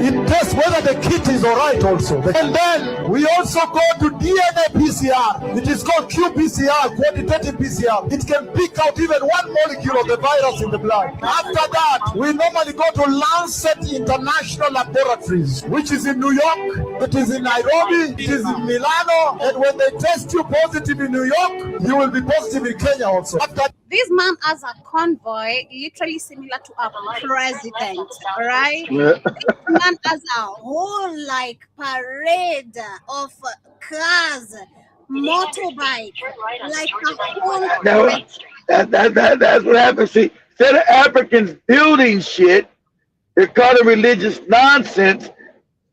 It tests whether the kit is alright also. And then we also go to DNA PCR. It is called qPCR, quantitative PCR. It can pick out even one molecule of the virus in the blood. After that, we normally go to Lancet International Laboratories, which is in New York, it is in Nairobi, it is in Milano, and when they test you positive in New York, you will be positive in Kenya also. After This man has a convoy, literally similar to a president, right? Yeah. This man has a whole like parade of cars, motorbike, like a whole Now, parade. that's what happens. See, instead of Africans building shit, they're calling religious nonsense.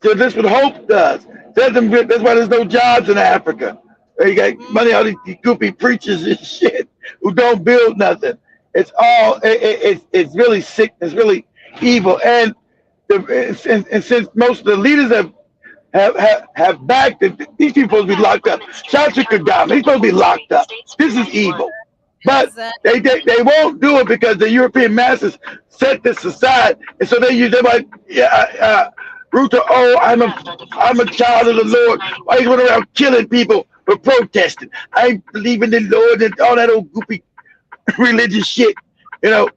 So this is what Hope does. That's why there's no jobs in Africa. You got money, all these goopy preachers and shit who don't build nothing. It's all it's really sick. It's really evil. And since most of the leaders have backed it, these people supposed to be locked up. Shout to Kagame. He's supposed to be locked up. This is evil. But they won't do it because the European masses set this aside, and so they use them like Ruto. Oh, I'm a child of the Lord. Why you going around killing people for protesting? I believe in the Lord and all that old goopy religious shit. You know,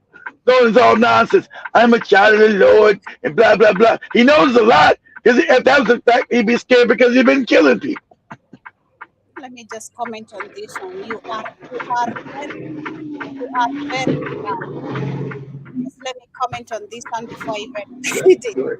it's all nonsense. I'm a child of the Lord and blah blah blah. He knows a lot because if that was a fact, he'd be scared because he's been killing people. Let me just comment on this one. You are very Just let me comment on this one before I even read it.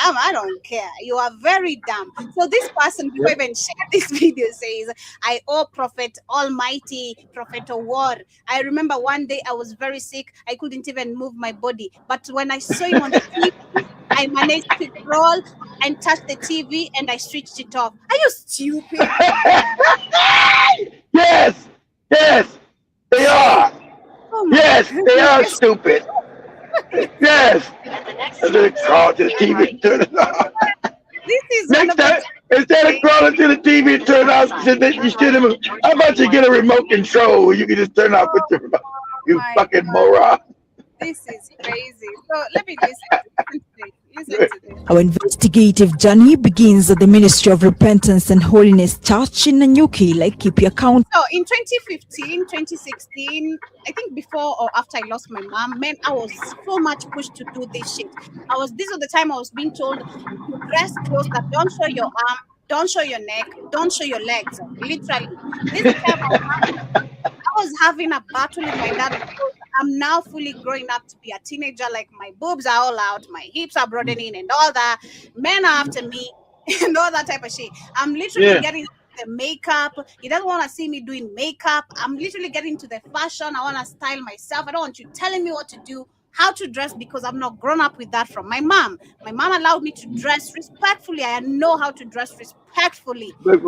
I don't care. You are very dumb. So this person, before I even share this video, says, I owe Prophet Almighty, Prophet of War. I remember one day I was very sick. I couldn't even move my body. But when I saw him on the TV, I managed to crawl and touch the TV and I switched it off. Are you stupid? Yes, they are. Oh my Yes, they are stupid. Yes. And then crawl to the TV and turn it off. This is one Next of the time, instead of crawling to the TV and turn it off, you should have. How about you get a remote control where you can just turn it off with the remote? You my fucking God. moron. This is crazy. So let me listen to this. Our investigative journey begins at the Ministry of Repentance and Holiness Church in Nanyuki. Like, keep your count. So in 2015, 2016, I think before or after I lost my mom, man, I was so much pushed to do this shit. This was the time I was being told to dress clothes that don't show your arm, don't show your neck, don't show your legs. Literally. This is the time I was having a battle with my dad because I'm now fully growing up to be a teenager. Like my boobs are all out, my hips are broadening and all that. Men are after me and all that type of shit. I'm literally getting the makeup. He doesn't want to see me doing makeup. I'm literally getting to the fashion. I want to style myself. I don't want you telling me what to do, how to dress, because I'm not grown up with that from my mom. My mom allowed me to dress respectfully. I know how to dress respectfully. Like,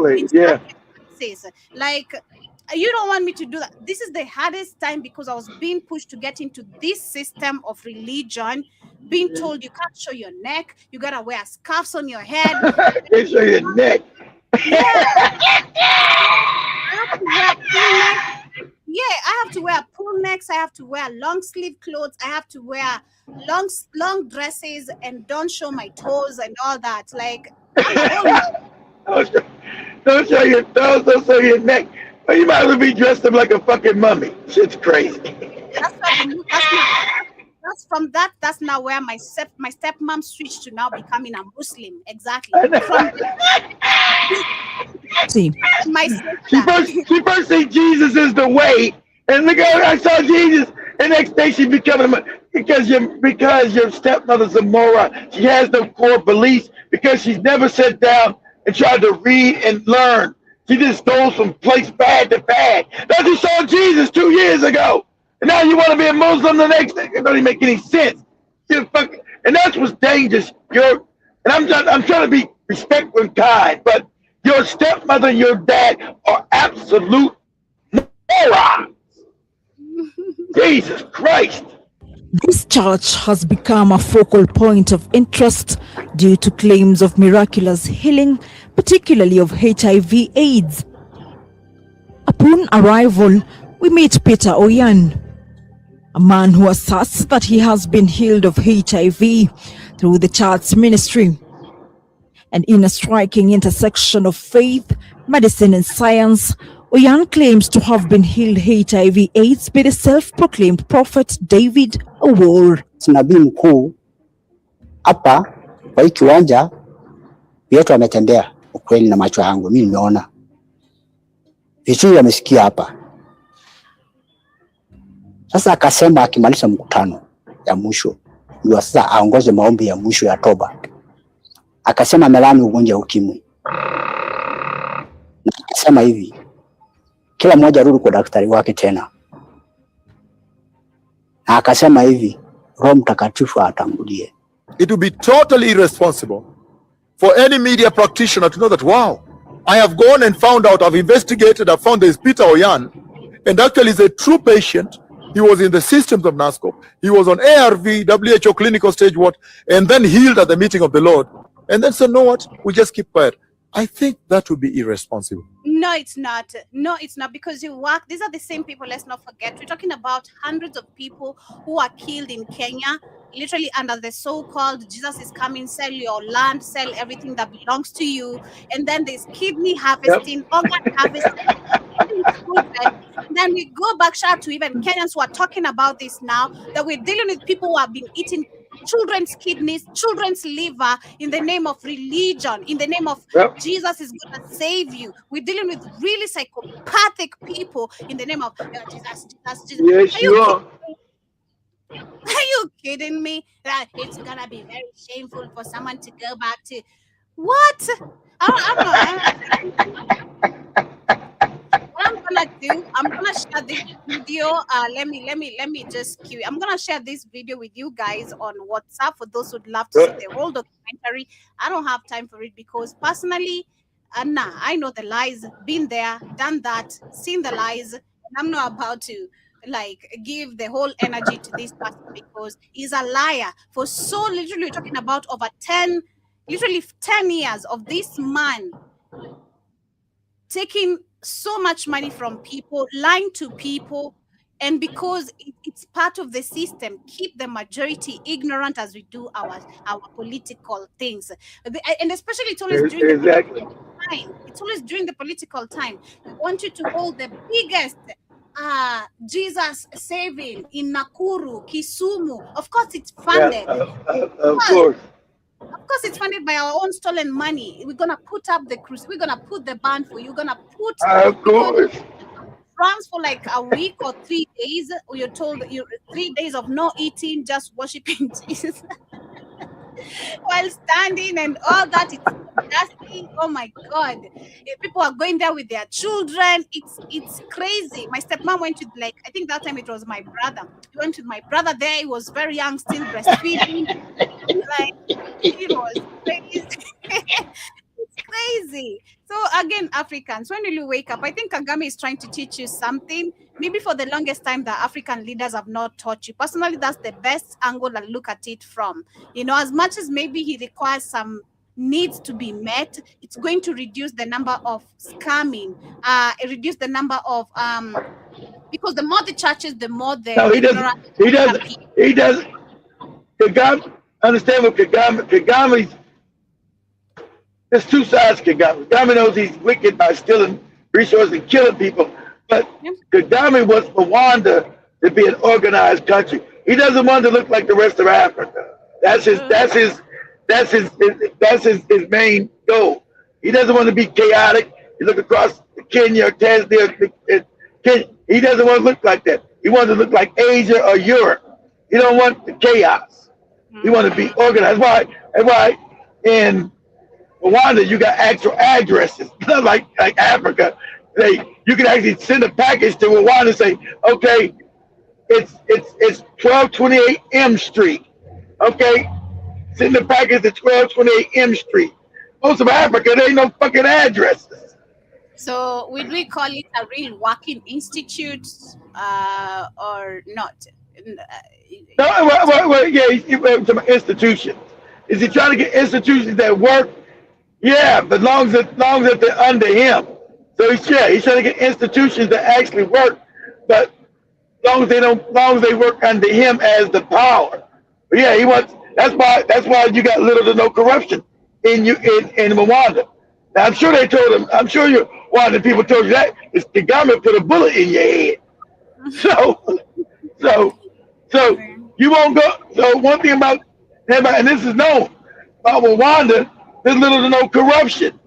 you don't want me to do that. This is the hardest time because I was being pushed to get into this system of religion, being told you can't show your neck, you gotta wear scarves on your head. Can't show your neck. I have to wear pull necks. I have to wear long sleeve clothes. I have to wear long dresses and don't show my toes and all that. Like, don't show your toes, don't show your neck. Well, you might as well be dressed up like a fucking mummy. Shit's crazy. That's now where my stepmom switched to now becoming a Muslim. Exactly. See, She first said Jesus is the way, and look at I saw Jesus, and next day she becoming because your stepmother's a moron. She has no core beliefs because she's never sat down and tried to read and learn. She just goes from place bad to bad. That's you saw Jesus 2 years ago. And now you want to be a Muslim the next day. It doesn't make any sense. And that's what's dangerous. And I'm trying to be respectful and kind, but your stepmother and your dad are absolute morons. Jesus Christ. This church has become a focal point of interest due to claims of miraculous healing, particularly of HIV/AIDS. Upon arrival, we meet Peter Oyan, a man who asserts that he has been healed of HIV through the church's ministry. And in a striking intersection of faith, medicine and science, Oyan claims to have been healed HIV/AIDS by the self-proclaimed prophet David Awor. Nabii mkuu hapa kwa hii kiwanja yetu ametembea ukweli na macho yangu, mimi nimeona vitu amesikia hapa. Sasa akasema akimaliza mkutano ya mwisho ndio sasa aongoze maombi ya mwisho ya toba. Akasema amelani ugonjwa wa ukimwi. Na akasema hivi, kila mmoja rudi kwa daktari wake tena. Na akasema hivi, Roho Mtakatifu atangulie. It would be totally irresponsible for any media practitioner to know that, wow, I have gone and found out, I've investigated, I've found there's Peter Oyan, and actually is a true patient. He was in the systems of NASCO. He was on ARV, WHO clinical stage what, and then healed at the meeting of the Lord. And then said, know what, we just keep quiet. I think that would be irresponsible. No, it's not. No, it's not, because you work. These are the same people. Let's not forget. We're talking about hundreds of people who are killed in Kenya, literally under the so-called Jesus is coming, sell your land, sell everything that belongs to you. And then there's kidney harvesting, organ harvesting. And then we go back to even Kenyans who are talking about this now, that we're dealing with people who have been eating children's kidneys, children's liver in the name of religion, in the name of Jesus is going to save you. We're dealing with really psychopathic people in the name of Jesus. Yes, you are. Are you kidding me? That it's going to be very shameful for someone to go back to what? What I'm gonna do, I'm gonna share this video. Let me just cue. I'm gonna share this video with you guys on WhatsApp for those who'd love to see the whole documentary. I don't have time for it because personally, I know the lies, been there, done that, seen the lies, and I'm not about to give the whole energy to this person because he's a liar. For so literally we're talking about over 10 years of this man taking so much money from people, lying to people, and because it's part of the system, keep the majority ignorant as we do our political things. And especially it's always during the political time. It's always during the political time. We want you to hold the biggest Jesus saving in Nakuru, Kisumu. Of course, it's funded. Of course. Of course, it's funded by our own stolen money. We're gonna put up the cruise. We're gonna put the band for you. We're gonna put of course France for like a week or 3 days. Or you're told you 3 days of no eating, just worshiping Jesus while standing and all that. It's dusty. Oh my God! If people are going there with their children. It's crazy. My stepmom went with I think that time it was my brother. He went with my brother there. He was very young, still breastfeeding. It was crazy. It's crazy. So again, Africans, when will you wake up? I think Kagame is trying to teach you something. Maybe for the longest time, the African leaders have not taught you. Personally, that's the best angle I look at it from. As much as maybe he requires some needs to be met, it's going to reduce the number of scamming, reduce the number of because the more the churches, the more the he does. Kagame, understand what Kagame's. There's two sides to Kagame. Kagame knows he's wicked by stealing resources and killing people. But Kagame wants Rwanda to be an organized country. He doesn't want to look like the rest of Africa. That's his main goal. He doesn't want to be chaotic. You look across Kenya or Tanzania. He doesn't want to look like that. He wants to look like Asia or Europe. He don't want the chaos. He want to be organized. That's why in Rwanda you got actual addresses, not like Africa. You can actually send a package to Rwanda and say, okay, it's 1228 M Street. Okay, send the package to 1228 M Street. Most of Africa, there ain't no fucking addresses. So would we call it a real working institute or not? No, yeah, some institutions. Is he trying to get institutions that work? Yeah, but long as they're under him. So he's trying to get institutions that actually work, but long as they work under him as the power. But yeah, he wants. That's why you got little to no corruption in Rwanda. Now I'm sure they told him. I'm sure Rwandan people told you that. It's the government put a bullet in your head. So you won't go. So one thing about and this is known about Rwanda, there's little to no corruption.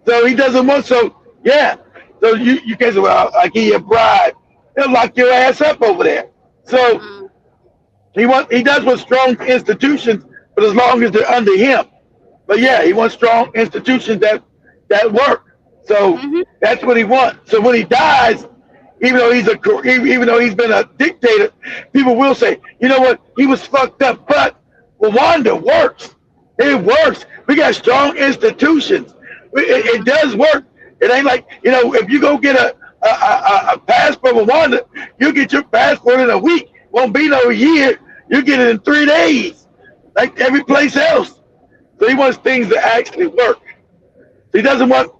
So he doesn't want. So yeah. So you can't say, well, I give you a bribe. They'll lock your ass up over there. So he does want strong institutions, but as long as they're under him. But yeah, he wants strong institutions that work. So that's what he wants. So when he dies, even though he's been a dictator, people will say, you know what, he was fucked up. But Rwanda works. It works. We got strong institutions. It does work. It ain't like, if you go get a passport in Rwanda, you get your passport in a week. Won't be no year. You get it in 3 days, like every place else. So he wants things that actually work. He doesn't want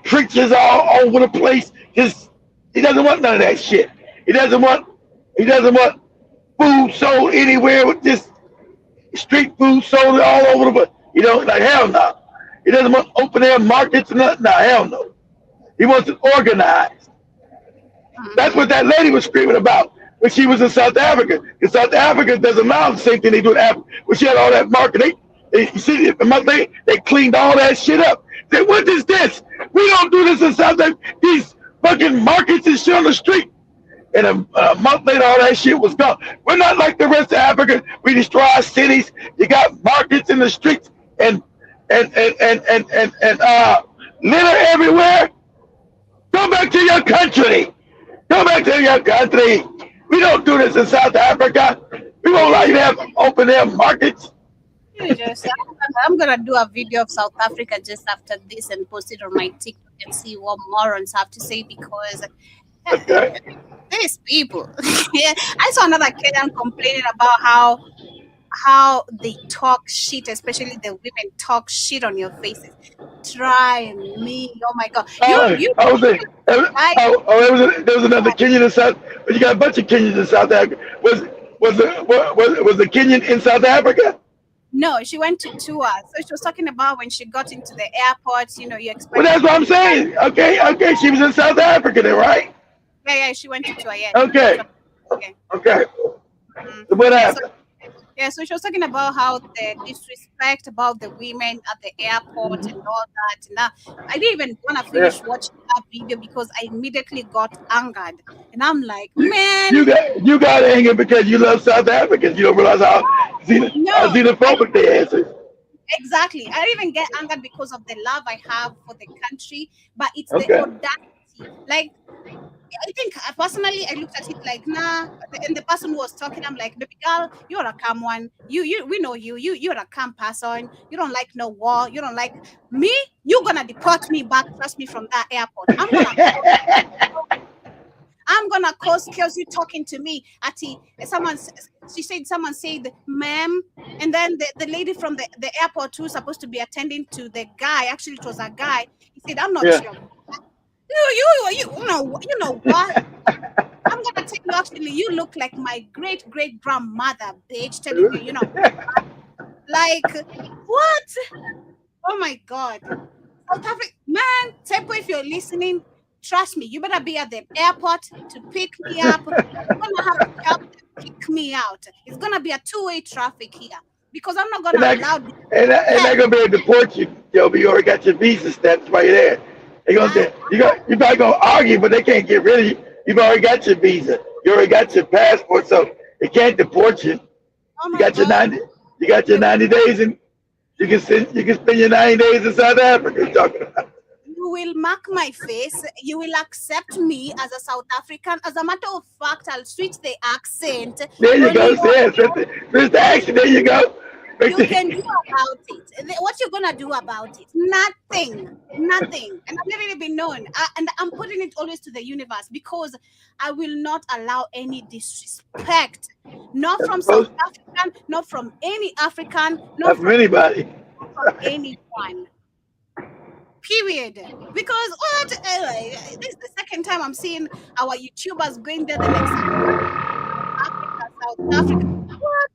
preachers all over the place. He doesn't want none of that shit. He doesn't want food sold anywhere with just street food sold all over the place. Like hell no. He doesn't want open air markets and nothing. No, hell no. He wants it organized. That's what that lady was screaming about when she was in South Africa. Because South Africa doesn't allow the same thing they do in Africa. When she had all that market, they cleaned all that shit up. They said, what is this? We don't do this in South Africa. These fucking markets and shit on the street. And a month later, all that shit was gone. We're not like the rest of Africa. We destroy our cities. You got markets in the streets and litter everywhere. Go back to your country. Go back to your country. We don't do this in South Africa. We won't allow you to have open air markets. I'm gonna do a video of South Africa just after this and post it on my TikTok and see what morons have to say, because these people. Yeah, I saw another Kenyan complaining about how they talk shit, especially the women talk shit on your faces. Try me, oh my god! There was another Kenyan in South. You got a bunch of Kenyans in South Africa. Was the Kenyan in South Africa? No, she went to tour. So she was talking about when she got into the airport. You expect. Well, that's what I'm saying. Okay, she was in South Africa then, right? Yeah, she went to tour. Yeah. Okay. So what happened? So she was talking about how the disrespect about the women at the airport and all that. And I didn't even want to finish watching that video because I immediately got angered. And I'm like, man. You got angry because you love South Africans. You don't realize how xenophobic they answer. Exactly. I didn't even get angered because of the love I have for the country, but it's the audacity. Like, I think personally, I looked at it like, nah. And the person who was talking, I'm like, baby girl, you're a calm one. We know you. You're a calm person. You don't like no war. You don't like me. You're gonna deport me back. Trust me, from that airport. I'm gonna cause chaos. You talking to me, Ati? Someone said, ma'am, and then the lady from the airport who's supposed to be attending to the guy. Actually, it was a guy. He said, I'm not sure. You know what? I'm gonna tell you, actually, you look like my great grandmother, bitch. Telling you, like what? Oh my god, South Africa, man. Tempo, if you're listening, trust me, you better be at the airport to pick me up. You're gonna have to help them kick me out. It's gonna be a two-way traffic here because I'm not gonna allow. And they're gonna be able to deport you, Joby. You already got your visa steps right there. They gonna say, you probably gonna argue, but they can't get rid of you. You've already got your visa. You already got your passport, so They can't deport you. Oh You my got your God. 90. You got your 90 days, and you can spend your 90 days in South Africa. You're talking about. You will mark my face. You will accept me as a South African. As a matter of fact, I'll switch the accent. There you Only go. you, Yes, Mr. Action. There you go. you can do about it. What you're gonna do about it? Nothing. Nothing. And I've never even been known. And I'm putting it always to the universe because I will not allow any disrespect. Not from South African, not from any African, Not not from from anybody. anyone. Period. Because what? This is the second time I'm seeing our YouTubers going there the next Africa, South Africa. What?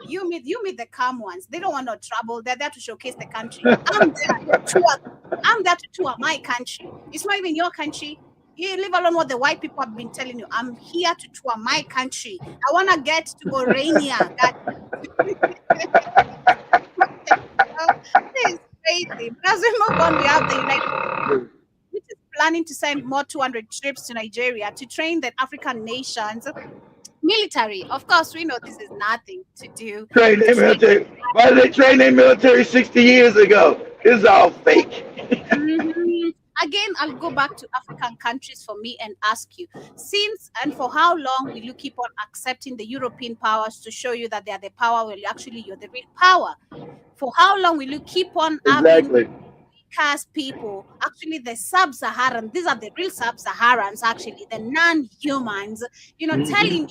you meet the calm ones. They don't want no trouble. They're there to showcase the country. I'm there to tour my country. It's not even your country. You leave alone what the white people have been telling you. I'm here to tour my country. I want to get to Orania. This is crazy. But as we move on, we have the United States, which is planning to send more 200 troops to Nigeria to train the African nations military. Of course, we know this is nothing to do. Train their military. Why did they train their military 60 years ago? This is all fake. Again, I'll go back to African countries for me and ask you, since and for how long will you keep on accepting the European powers to show you that they are the power when actually you're the real power? For how long will you keep on having weak-ass people, actually the sub-Saharan, these are the real sub-Saharans, actually, the non-humans, telling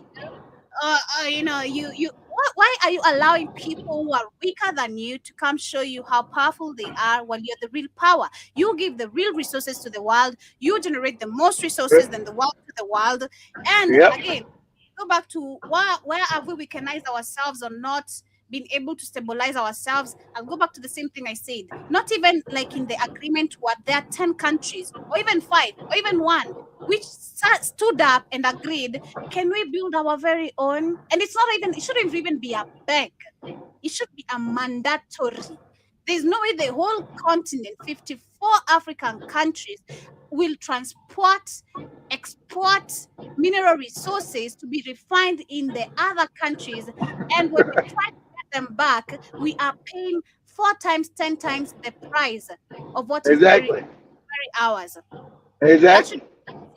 you, why are you allowing people who are weaker than you to come show you how powerful they are when you're the real power? You give the real resources to the world. You generate the most resources than the world to the world. And again, go back to where have we weakenized ourselves or not been able to stabilize ourselves? I'll go back to the same thing I said. Not even like in the agreement where there are 10 countries or even 5 or even 1 which stood up and agreed, can we build our very own? And it shouldn't even be a beg. It should be a mandatory. There's no way the whole continent, 54 African countries, will export mineral resources to be refined in the other countries. And when we try to get them back, we are paying 4 times, 10 times the price of what is very ours. Exactly.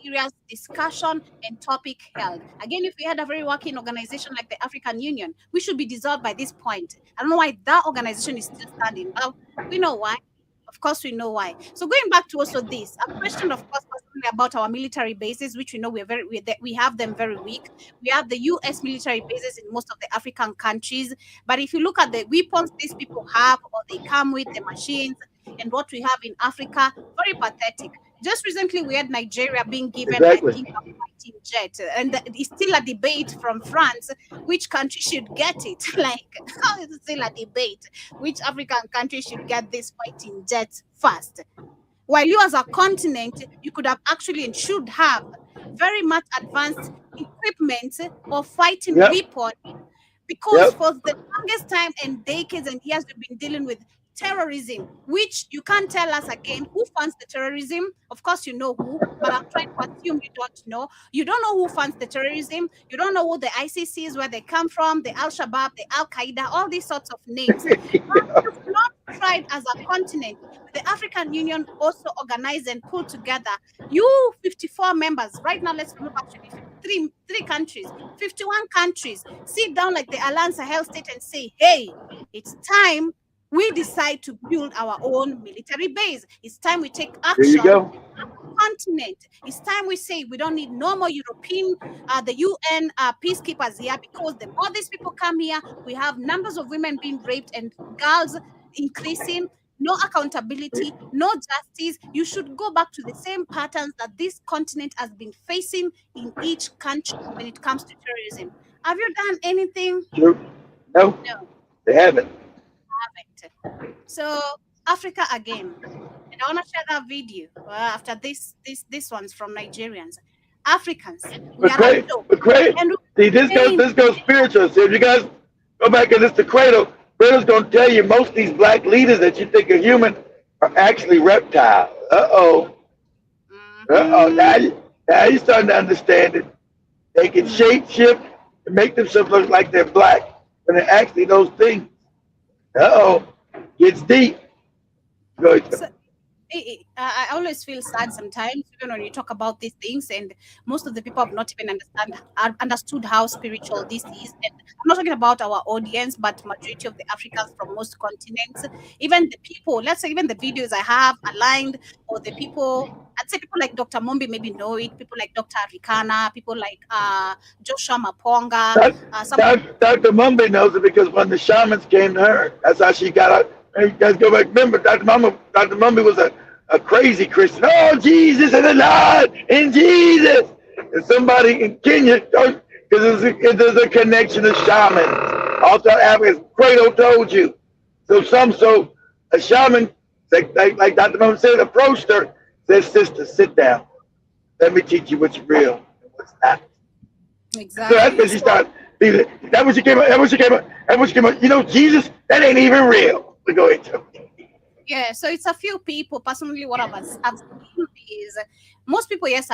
Serious discussion and topic held. Again, if we had a very working organization like the African Union, we should be dissolved by this point. I don't know why that organization is still standing. Well, we know why. Of course, we know why. So going back to also this, a question, of course, personally about our military bases, which we know we have them very weak. We have the U.S. military bases in most of the African countries. But if you look at the weapons these people have or they come with, the machines, and what we have in Africa, very pathetic. Just recently, we had Nigeria being given, I think, a fighting jet. And it's still a debate from France, which country should get it. It's still a debate. Which African country should get this fighting jet first? While you as a continent, you could have actually and should have very much advanced equipment or fighting weapons. Because for the longest time and decades and years, we've been dealing with terrorism, which you can't tell us again who funds the terrorism. Of course, you know who, but I'm trying to assume you don't know. You don't know who funds the terrorism. You don't know who the ICC is, where they come from, the Al-Shabaab, the Al-Qaeda, all these sorts of names. We've not tried as a continent. The African Union also organized and pulled together. You 54 members, right now, let's look actually three countries, 51 countries, sit down like the Alliance Sahel state and say, hey, it's time we decide to build our own military base. It's time we take action on the continent. It's time we say we don't need no more European, the UN peacekeepers here, because the more these people come here, we have numbers of women being raped and girls increasing. No accountability, no justice. You should go back to the same patterns that this continent has been facing in each country when it comes to terrorism. Have you done anything? No, they haven't. So Africa again, and I want to share that video after this one's from Nigerians. Africans, we are and see, this goes spiritual. So if you guys go back and listen to Cradle, Cradle's gonna tell you most of these black leaders that you think are human are actually reptiles. Now you're starting to understand it. They can shape shift to make themselves look like they're black when they're actually those things. Uh-oh, gets deep. Go ahead. So, I always feel sad sometimes, even when you talk about these things, and most of the people have not even understood how spiritual this is. And I'm not talking about our audience, but majority of the Africans from most continents, even the people, let's say, even the videos I have aligned, or the people. I'd say people like Dr. Mombi maybe know it. People like Dr. Rikana, people like Joshua Maponga, some. Dr. Mumby knows it because when the shamans came to her, that's how she got out. Hey, you guys go back. Remember, Dr. Mumby was a crazy Christian. Oh, Jesus is alive in Jesus. And somebody in Kenya, because there's a connection to shamans. Also, Africans, Credo told you. So a shaman, like Dr. Mumby said, approached her, said, sister, sit down. Let me teach you what's real and what's not. Exactly. So that's when she started. That was she came up. You know, Jesus, that ain't even real. We go into. Yeah, so it's a few people. Personally, what I've seen is most people, yes,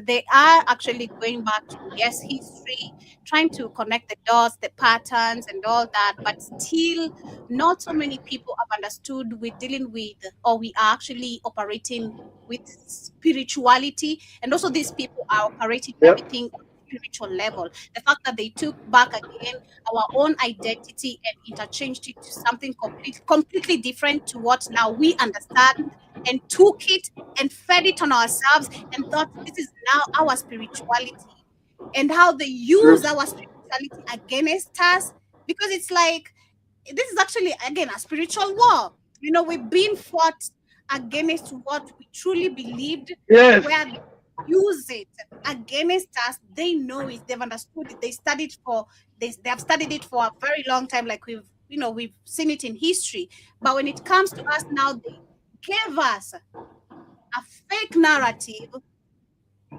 they are actually going back to yes history, trying to connect the dots, the patterns, and all that. But still, not so many people have understood we're dealing with, or we are actually operating with spirituality, and also these people are operating Yep. everything on a spiritual level. The fact that they took back again our own identity and interchanged it to something completely different to what now we understand, and took it and fed it on ourselves and thought this is now our spirituality, and how they use our spirituality against us, because it's like this is actually again a spiritual war. You know, we've been fought against what we truly believed, Yes. where they use it against us. They know it, they've understood it, they have studied it for a very long time, like we've seen it in history. But when it comes to us now, they gave us a fake narrative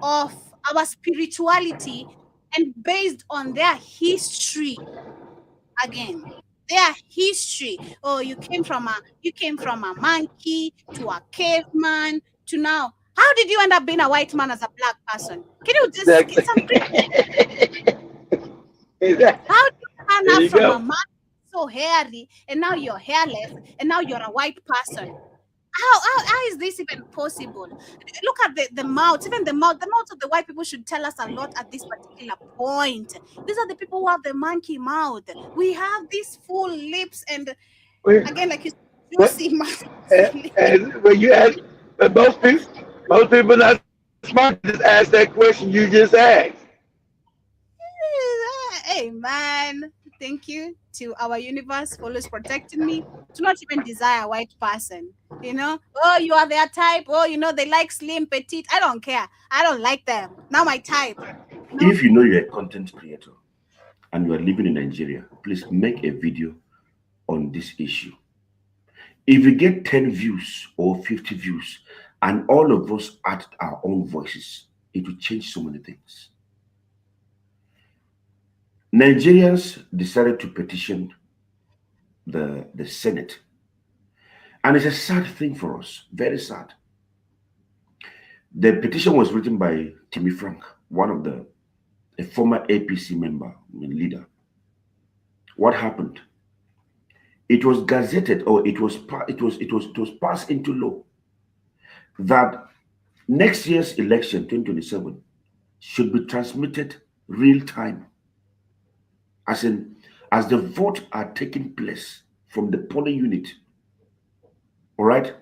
of our spirituality, and based on their history again. Their history. Oh, you came from a monkey to a caveman to now. How did you end up being a white man as a black person? Can you just get some? Exactly. How did you turn There up you from go. a man so hairy and now you're hairless and now you're a white person? How is this even possible? Look at the mouth, even the mouth of the white people should tell us a lot at this particular point. These are the people who have the monkey mouth. We have these full lips, and again, like you What? juicy mouth. And when you ask, but most people not smart. Just ask that question you just asked. Hey man, thank you to our universe for always protecting me. Do not even desire a white person. You know, oh, you are their type. Oh, you know, they like slim, petite. I don't care. I don't like them. Not my type. No. If you know you're a content creator and you are living in Nigeria, please make a video on this issue. If you get 10 views or 50 views and all of us add our own voices, it will change so many things. Nigerians decided to petition the Senate. And it's a sad thing for us, very sad. The petition was written by Timmy Frank, one of a former APC member and leader. What happened? It was gazetted, or it was passed into law that next year's election, 2027, should be transmitted real time, as the vote are taking place from the polling unit. All right,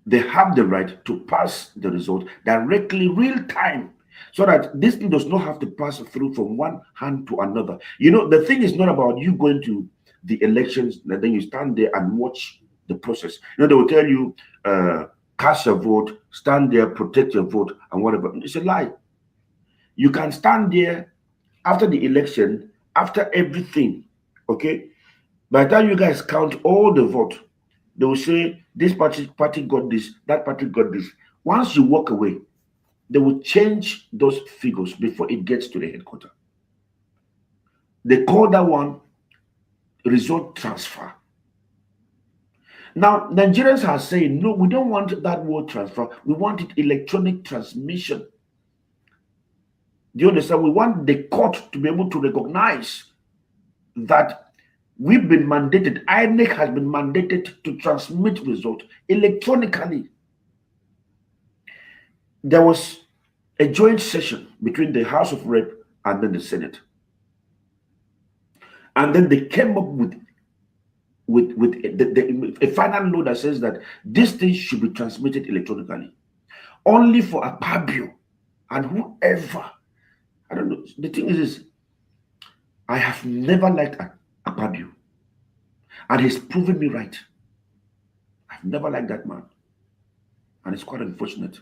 they have the right to pass the result directly, real time, so that this thing does not have to pass through from one hand to another. You know, the thing is not about you going to the elections and then you stand there and watch the process. You know, they will tell you, cast your vote, stand there, protect your vote, and whatever. It's a lie. You can stand there after the election, after everything, okay? By the time you guys count all the vote, they will say, this party got this, that party got this. Once you walk away, they will change those figures before it gets to the headquarters. They call that one result transfer. Now, Nigerians are saying, no, we don't want that word transfer. We want it electronic transmission. Do you understand? We want the court to be able to recognize that we've been mandated, INEC has been mandated to transmit results electronically. There was a joint session between the House of Rep and then the Senate. And then they came up with a final law that says that this thing should be transmitted electronically. Only for Akpabio and whoever. I don't know. The thing is I have never liked Akpabio. And he's proven me right. I've never liked that man. And it's quite unfortunate.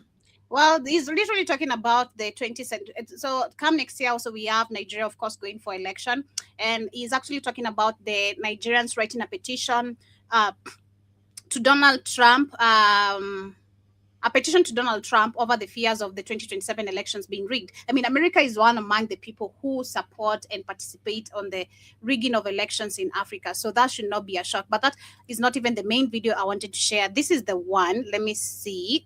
Well, he's literally talking about the 20th century. So come next year also we have Nigeria, of course, going for election. And he's actually talking about the Nigerians writing a petition to Donald Trump, a petition to Donald Trump over the fears of the 2027 elections being rigged. I mean, America is one among the people who support and participate on the rigging of elections in Africa. So that should not be a shock. But that is not even the main video I wanted to share. This is the one. Let me see.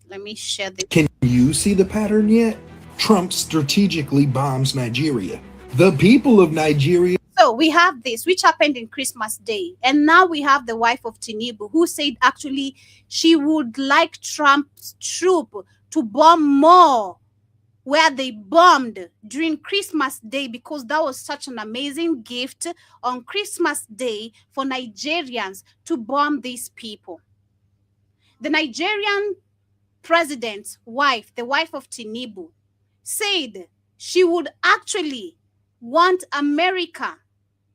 Let me share this. Can you see the pattern yet? Trump strategically bombs Nigeria. The people of Nigeria. So we have this, which happened in Christmas Day. And now we have the wife of Tinubu, who said actually she would like Trump's troop to bomb more where they bombed during Christmas Day, because that was such an amazing gift on Christmas Day for Nigerians to bomb these people. The Nigerian president's wife, the wife of Tinubu, said she would actually want America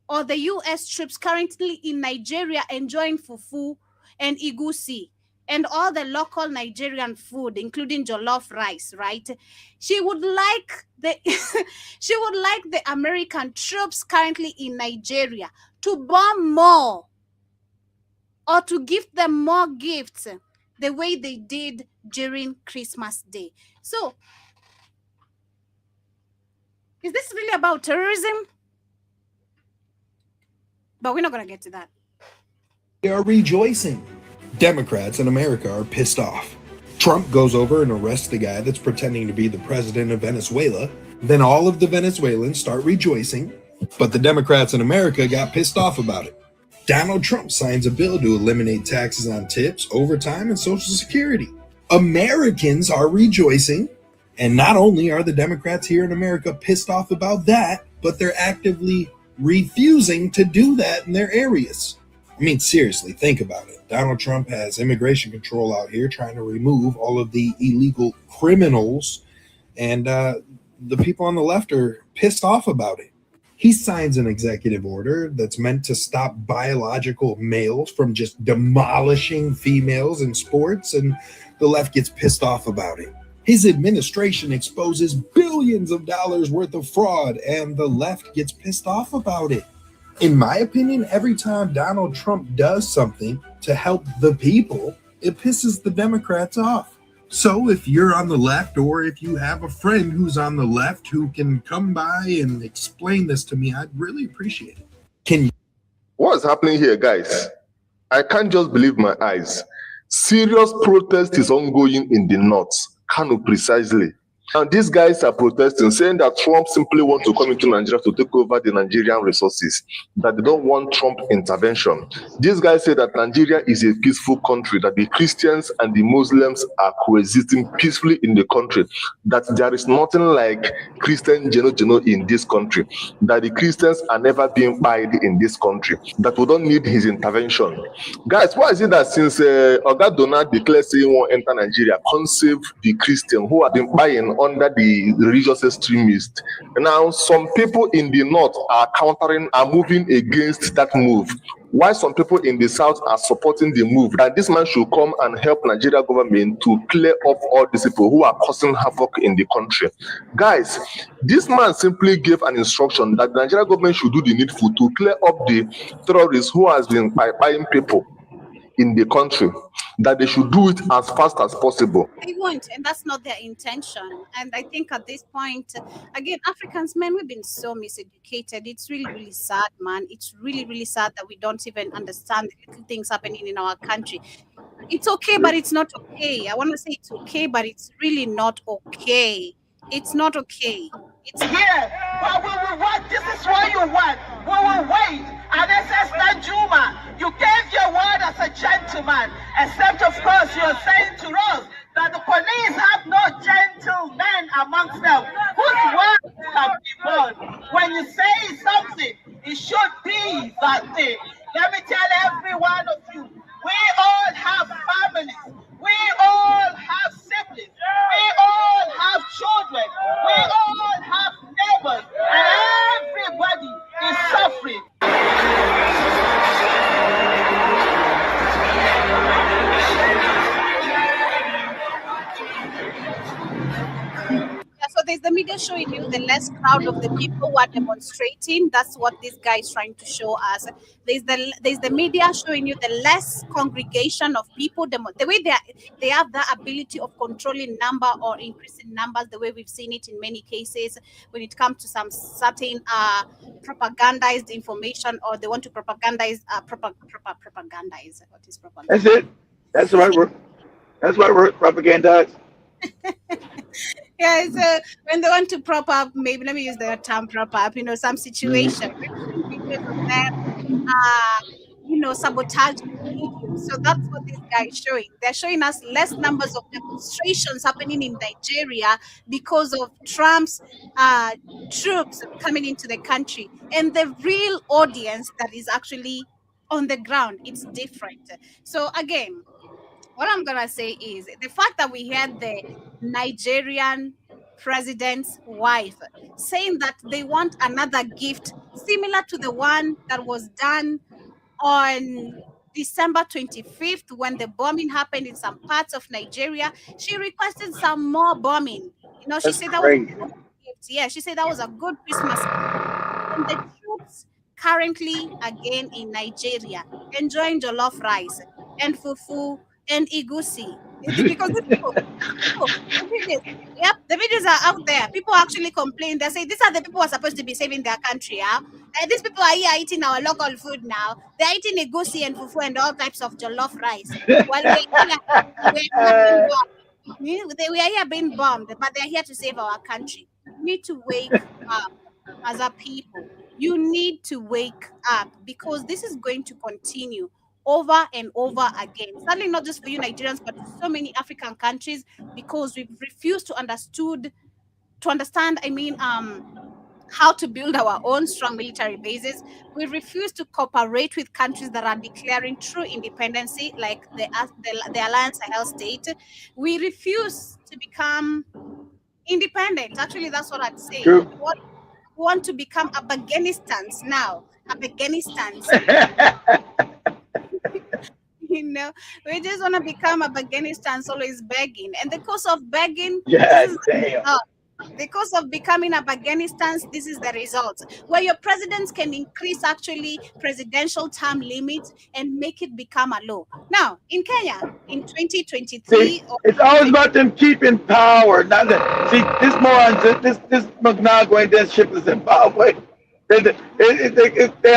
or the U.S. troops currently in Nigeria enjoying fufu and igusi and all the local Nigerian food, including jollof rice, right? She would like the she would like the American troops currently in Nigeria to bomb more or to give them more gifts the way they did during Christmas Day. So, is this really about terrorism? But we're not going to get to that. They are rejoicing. Democrats in America are pissed off. Trump goes over and arrests the guy that's pretending to be the president of Venezuela. Then all of the Venezuelans start rejoicing, but the Democrats in America got pissed off about it. Donald Trump signs a bill to eliminate taxes on tips, overtime, and Social Security. Americans are rejoicing, and not only are the Democrats here in America pissed off about that, but they're actively refusing to do that in their areas. I mean, seriously, think about it. Donald Trump has immigration control out here trying to remove all of the illegal criminals, and the people on the left are pissed off about it. He signs an executive order that's meant to stop biological males from just demolishing females in sports, and the left gets pissed off about it. His administration exposes billions of dollars worth of fraud, and the left gets pissed off about it. In my opinion, every time Donald Trump does something to help the people, it pisses the Democrats off. So if you're on the left, or if you have a friend who's on the left who can come by and explain this to me, I'd really appreciate it. Can you? What's happening here, guys? I can't just believe my eyes. Serious protest is ongoing in the north, Kano precisely. And these guys are protesting, saying that Trump simply wants to come into Nigeria to take over the Nigerian resources, that they don't want Trump intervention. These guys say that Nigeria is a peaceful country, that the Christians and the Muslims are coexisting peacefully in the country, that there is nothing like Christian geno in this country, that the Christians are never being buyed in this country, that we don't need his intervention. Guys, why is it that since Oga Donald declares saying he won't enter Nigeria, can't save the Christians who have been buying under the religious extremists? Now, some people in the north are moving against that move, while some people in the south are supporting the move that this man should come and help Nigeria government to clear up all these people who are causing havoc in the country. Guys, this man simply gave an instruction that the Nigeria government should do the needful to clear up the terrorists who has been buying people in the country, that they should do it as fast as possible. They won't, and that's not their intention. And I think at this point, again, Africans, man, we've been so miseducated. It's really, really sad, man. It's really, really sad that we don't even understand the little things happening in our country. It's okay, but it's not okay. I want to say it's okay, but it's really not okay. It's not okay. It's not. Here, but we will wait. This is what you want. We will wait. And Sister Juma, you gave your word as a gentleman, except of course you're saying to us that the police have no gentlemen amongst them whose words have been won. When you say something, it should be that thing. Let me tell every one of you, we all have families. We all have siblings. We all have children. We all have neighbors. And everybody is suffering. Yeah, so there's the media showing you the less crowd of the people who are demonstrating. That's what this guy is trying to show us. There's the media showing you the less congregation of people. The way they have the ability of controlling number or increasing numbers, the way we've seen it in many cases when it comes to some certain propagandized information, or they want to propagandize propagandize. What is propaganda? That's it. That's the right word. That's the right word. Propagandize. Yeah, so when they want to prop up, maybe let me use the term prop up, some situation, because of that, sabotage videos. So that's what this guy is showing. They're showing us less numbers of demonstrations happening in Nigeria because of Trump's troops coming into the country. And the real audience that is actually on the ground, it's different. So again, what I'm gonna say is the fact that we had the Nigerian president's wife saying that they want another gift similar to the one that was done on December 25th when the bombing happened in some parts of Nigeria. She requested some more bombing. She said that was a good gift. Yeah, she said that was a good Christmas gift. And the troops currently again in Nigeria enjoying jollof rice and fufu and igusi, because the videos are out there. People actually complain. They say these are the people who are supposed to be saving their country. And these people are here eating our local food now. They're eating igusi and fufu and all types of jollof rice. While we are here being bombed, but they're here to save our country. We need to wake up as a people. You need to wake up, because this is going to continue over and over again. Certainly not just for you Nigerians, but so many African countries, because we've refused to understand, how to build our own strong military bases. We refuse to cooperate with countries that are declaring true independence, like the Alliance Sahel state. We refuse to become independent. Actually, that's what I'd say. True. We want to become Afghanistans now. Afghanistans. We just want to become Afghanistans, always begging. And the cause of begging, the cause of becoming Afghanistans, this is the result. Where your presidents can increase actually presidential term limits and make it become a law. Now, in Kenya, in 2023... it's always about them keeping power. Not that, this moron, this Mnangagwa and this ship is Zimbabwe. They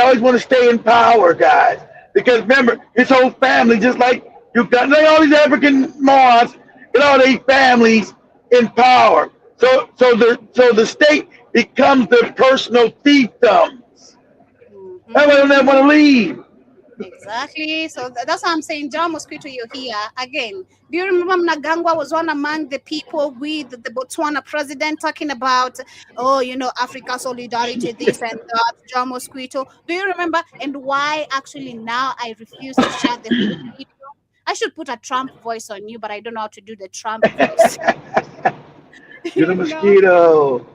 always want to stay in power, guys. Because remember, his whole family, just like you've got like all these African morons, get all these families in power. So the state becomes their personal fiefdoms. That's why they don't want to leave. Exactly. So that's what I'm saying. John Mosquito, you're here again. Do you remember Mnangagwa was one among the people with the Botswana president talking about, Africa solidarity, this and that, John Mosquito? Do you remember? And why actually now I refuse to share the video? I should put a Trump voice on you, but I don't know how to do the Trump voice. You're the mosquito.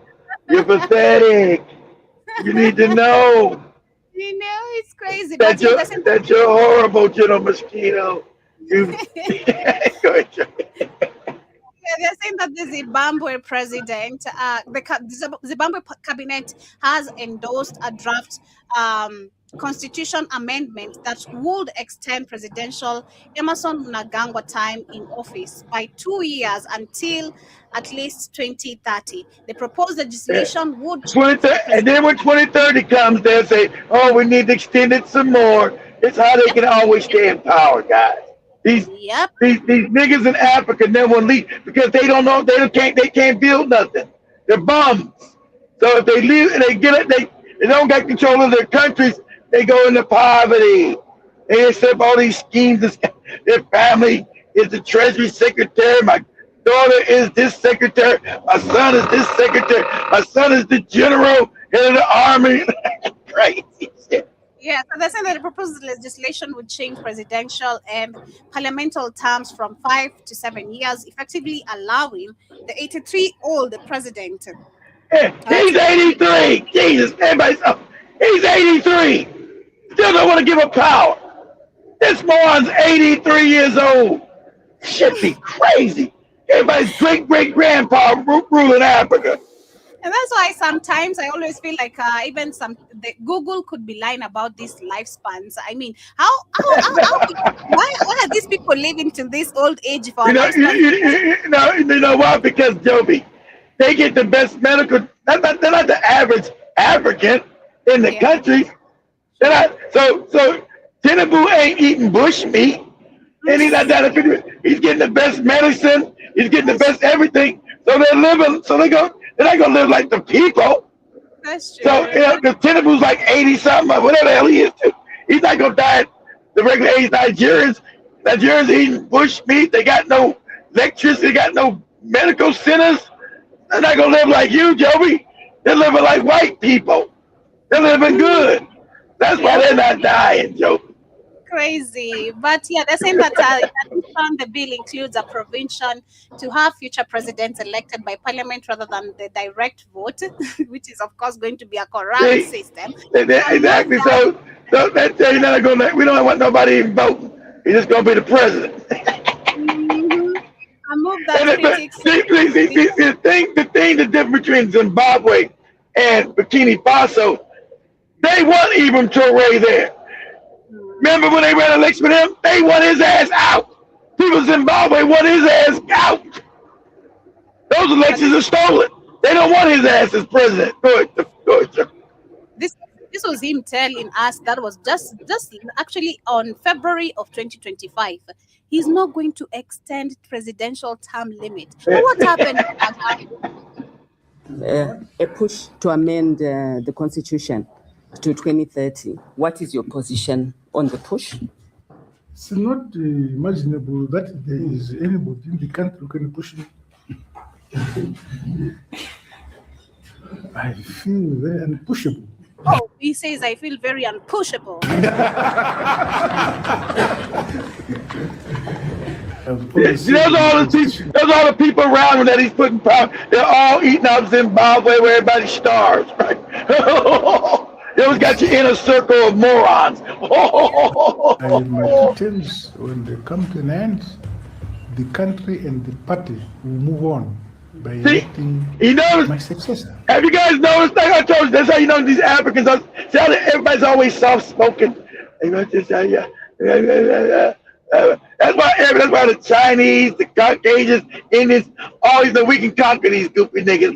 You're pathetic. You need to know. It's crazy. That you're horrible, mosquito. Go ahead, they're saying that the Zimbabwe president, the Zimbabwe cabinet has endorsed a draft constitution amendment that would extend presidential Emerson Mnangagwa time in office by 2 years until at least 2030. The proposed legislation would... And then when 2030 comes, they'll say, we need to extend it some more. It's how they can always stay in power, guys. These niggas in Africa never want to leave because they don't know, they can't build nothing. They're bums. So if they leave and they get it, they don't got control of their countries, they go into poverty. They set up all these schemes. Their family is the Treasury Secretary. My daughter is this secretary. My son is this secretary. My son is the general head of the army. Crazy shit. Yeah, so they said that the proposed legislation would change presidential and parliamentary terms from 5 to 7 years, effectively allowing the 83-year-old president. Yeah, he's 83. Jesus, everybody's up. He's 83. Still don't want to give up power. This moron's 83 years old. Should be crazy. Everybody's great-great-grandpa ruling Africa. And that's why sometimes I always feel like even Google could be lying about these lifespans. I mean, why are these people living to this old age for? You know why? Because Joby, they get the best medical. They're not the average African in the country. They're not. So Tinubu ain't eating bush meat, and he's not that. He's getting the best medicine. He's getting the best everything. So they're living. So they're not gonna live like the people. That's true. So because Tinubu's like 80 something, or whatever the hell he is too. He's not gonna die at the regular age. Nigerians eating bush meat. They got no electricity. They got no medical centers. They're not gonna live like you, Joby. They're living like white people. They're living good. That's why they're not dying, Joby. Crazy. But yeah, they're saying that the bill includes a provision to have future presidents elected by parliament rather than the direct vote, which is of course going to be a corrupt system. Exactly. So that they're not gonna. We don't want nobody even voting. He's just gonna be the president. I move that critics. The difference between Zimbabwe and Burkina Faso, they want Ibram Traore there. Remember when they ran an election with him? They want his ass out. People in Zimbabwe want his ass out. Those elections are stolen. They don't want his ass as president. Go ahead. This was him telling us that was just actually on February of 2025. He's not going to extend presidential term limit. But what happened? A push to amend the constitution to 2030. What is your position on the push? It's not imaginable that there is anybody in the country who can push me. I feel very unpushable. Oh, he says I feel very unpushable. Those are all the people around him that he's putting power. They're all eating up Zimbabwe where everybody starves, right? You always got your inner circle of morons. My terms, when they come to an end, the country and the party will move on by electing my successor. Have you guys noticed? Like I told you, that's how you know these Africans are. See how everybody's always soft-spoken. That's why the Chinese, the Caucasians, Indians, all these, we can conquer these goofy niggas.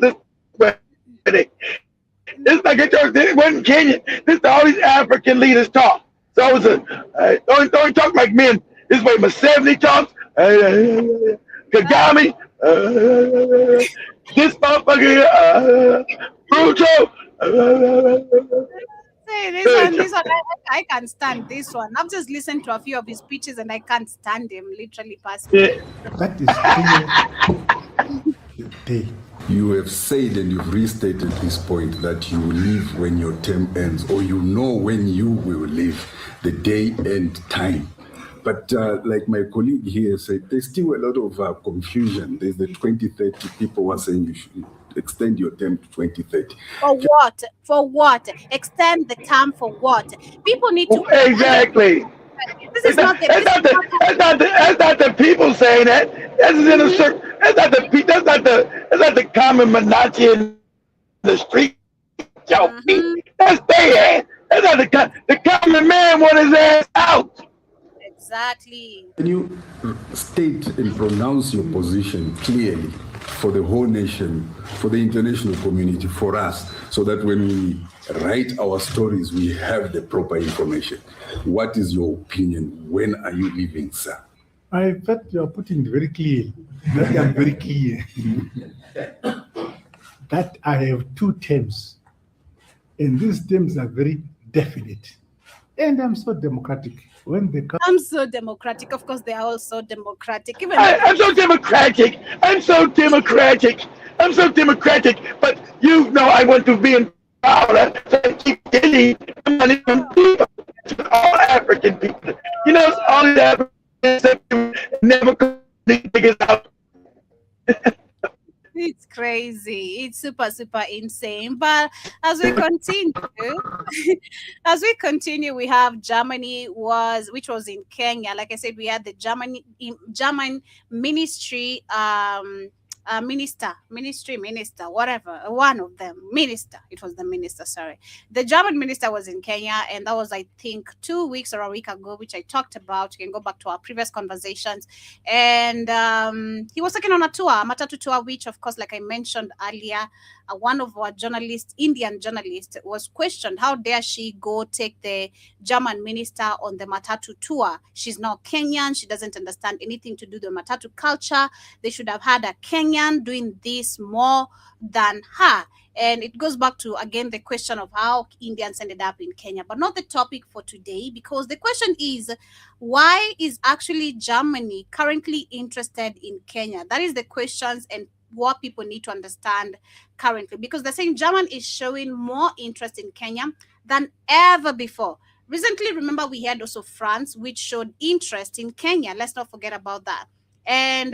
This like it wasn't Kenyan. This is all these African leaders talk. So it was don't talk like men. This is way Museveni talks. Kagame. This motherfucker. Bruto. This one, I can't stand this one. I've just listened to a few of his speeches and I can't stand him, literally personally. That is You have said and you've restated this point that you will leave when your term ends, or you know when you will leave, the day and time. But like my colleague here said, there's still a lot of confusion. There's the 2030 people who are saying you should extend your term to 2030. For what? For what? Extend the term for what? People need to exactly. This is not that's not the people saying that. That's in a circle. That's not the common Manachi in the street. That's their ass. That's not the common man want his ass out. Exactly. Can you state and pronounce your position clearly for the whole nation, for the international community, for us, so that when we write our stories, we have the proper information? What is your opinion? When are you leaving, sir? I thought you are putting it very clear. That is very clear. that I have 2 terms, and these terms are very definite. And I'm so democratic. When they come, I'm so democratic. Of course, they are all so democratic. Even I'm so democratic. I'm so democratic. I'm so democratic. But you know I want to be in power, so I keep getting money from people, all African people. You know, all these Africans that never could figure out. it's crazy. It's super insane. But as we continue, we have Germany which was in Kenya. Like I said, we had the German ministry minister, whatever, one of them, minister. It was the minister, sorry. The German minister was in Kenya, and that was, I think, 2 weeks or a week ago, which I talked about. You can go back to our previous conversations. And he was taken on a matatu tour, which, of course, like I mentioned earlier, one of our Indian journalists, was questioned, how dare she go take the German minister on the matatu tour? She's not Kenyan. She doesn't understand anything to do with the matatu culture. They should have had a Kenyan doing this more than her. And it goes back to, again, the question of how Indians ended up in Kenya, but not the topic for today, because the question is, why is actually Germany currently interested in Kenya? That is the questions and what people need to understand currently, because they're saying Germany is showing more interest in Kenya than ever before. Recently, remember, we had also France, which showed interest in Kenya. Let's not forget about that. And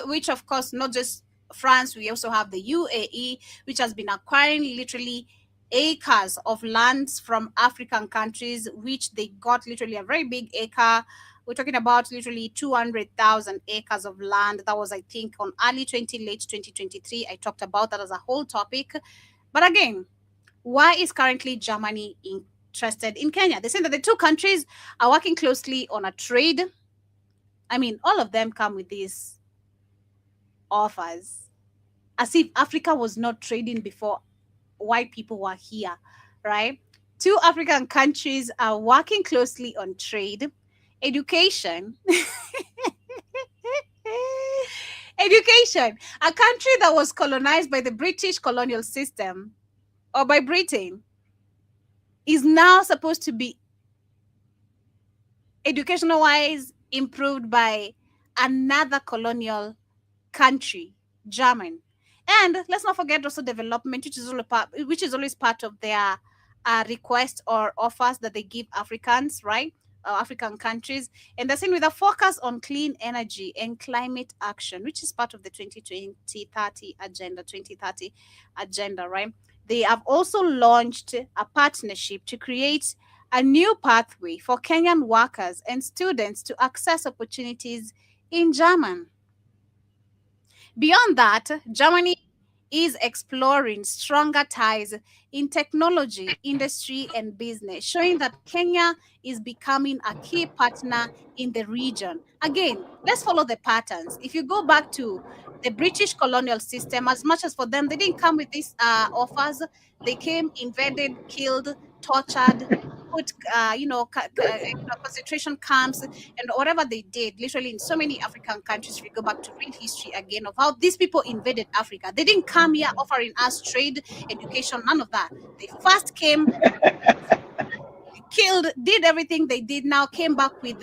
which, of course, not just France, we also have the UAE, which has been acquiring literally acres of lands from African countries, which they got literally a very big acre. We're talking about literally 200,000 acres of land. That was, I think, on late 2023. I talked about that as a whole topic. But again, why is currently Germany interested in Kenya? They say that the two countries are working closely on a trade. I mean, all of them come with these offers, as if Africa was not trading before white people were here, right? Two African countries are working closely on trade, education. Education. A country that was colonized by the British colonial system, or by Britain, is now supposed to be educational wise improved by another colonial country, German. And let's not forget also development, which is always part of their request or offers that they give Africans, right? African countries. And they're saying with a focus on clean energy and climate action, which is part of the 2030 agenda, right? They have also launched a partnership to create a new pathway for Kenyan workers and students to access opportunities in Germany. Beyond that, Germany is exploring stronger ties in technology, industry, and business, showing that Kenya is becoming a key partner in the region. Again, let's follow the patterns. If you go back to the British colonial system, as much as for them, they didn't come with these offers. They came, invaded, killed, tortured, put concentration camps, and whatever they did, literally in so many African countries. If you go back to real history again of how these people invaded Africa, they didn't come here offering us trade, education, none of that. They first came, killed, did everything they did, now came back with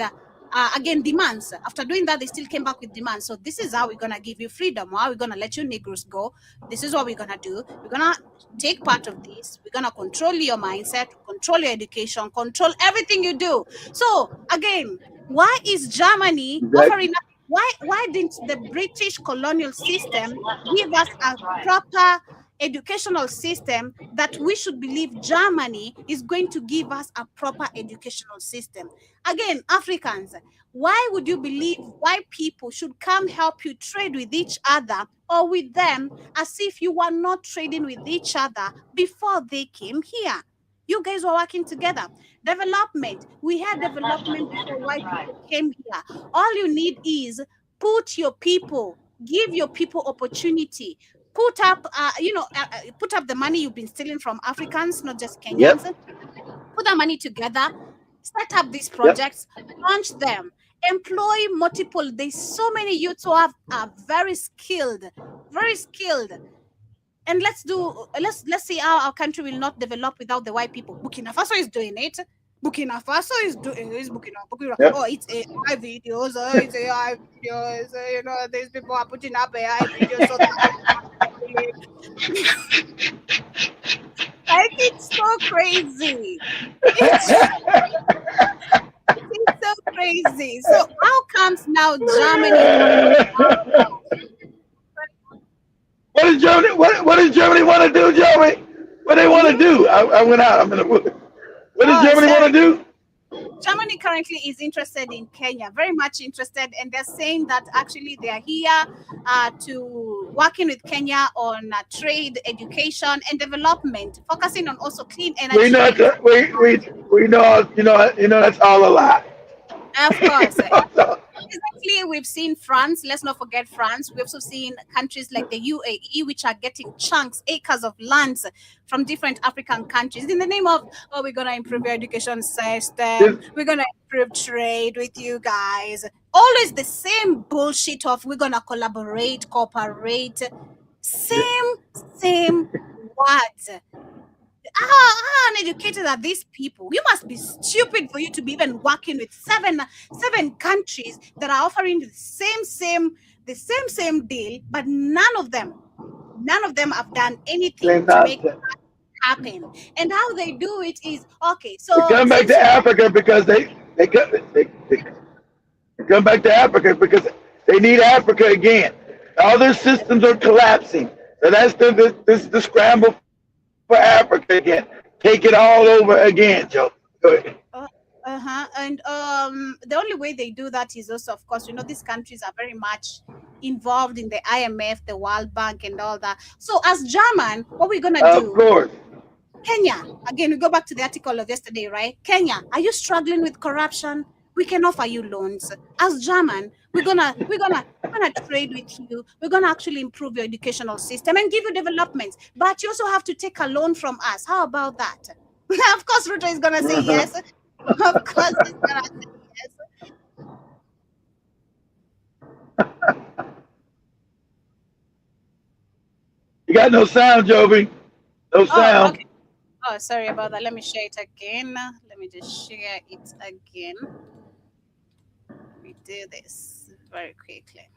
again demands. After doing that, they still came back with demands. So this is how we're gonna give you freedom, how we're gonna let you Negroes go. This is what we're gonna do. We're gonna take part of this. We're gonna control your mindset, control your education, control everything you do. So again, why is Germany offering? Why didn't the British colonial system give us a proper educational system that we should believe Germany is going to give us a proper educational system? Again, Africans, why would you believe white people should come help you trade with each other or with them as if you were not trading with each other before they came here? You guys were working together. Development. We had development before white people came here. All you need is put your people, give your people opportunity. Put up the money you've been stealing from Africans, not just Kenyans. Yep. Put the money together, set up these projects, launch them, employ multiple. There's so many youths who are very skilled, very skilled. And let's see how our country will not develop without the white people. Burkina Faso is doing it. Burkina Faso is doing it. Burkina. Yep. Oh, it's AI videos. Oh, it's AI videos. You know, these people are putting up AI videos. So like, it's so crazy. It's so crazy. So how comes now Germany? What does Germany? What does Germany want to do, Germany? What they want to do? I went out. I'm in the woods. What does Germany want to do? Germany currently is interested in Kenya, very much interested, and they're saying that actually they are here to working with Kenya on trade, education, and development, focusing on also clean energy. We know that's all a lie. Of course. Exactly, we've seen France. Let's not forget France. We've also seen countries like the UAE, which are getting chunks, acres of lands from different African countries in the name of, oh, we're going to improve your education system. We're going to improve trade with you guys. Always the same bullshit of we're going to collaborate, cooperate. Same words. How uneducated are these people? You must be stupid for you to be even working with seven countries that are offering the same deal, but none of them have done anything to make that happen. And how they do it is okay. So they come back to Africa because they come back to Africa because they need Africa again. All their systems are collapsing. So that's the scramble for Africa again. Take it all over again, Joe. Go ahead. And the only way they do that is also, of course, these countries are very much involved in the IMF, the World Bank, and all that. So as German, what we're gonna do? Of course. Kenya, again, we go back to the article of yesterday, right? Kenya, are you struggling with corruption? We can offer you loans. As German, we're gonna trade with you. We're gonna actually improve your educational system and give you developments. But you also have to take a loan from us. How about that? Of course, Ruto is gonna say yes. Of course, he's gonna say yes. You got no sound, Joby. No sound. Okay. Oh, sorry about that. Let me share it again. Let me just share it again. We do this very quickly.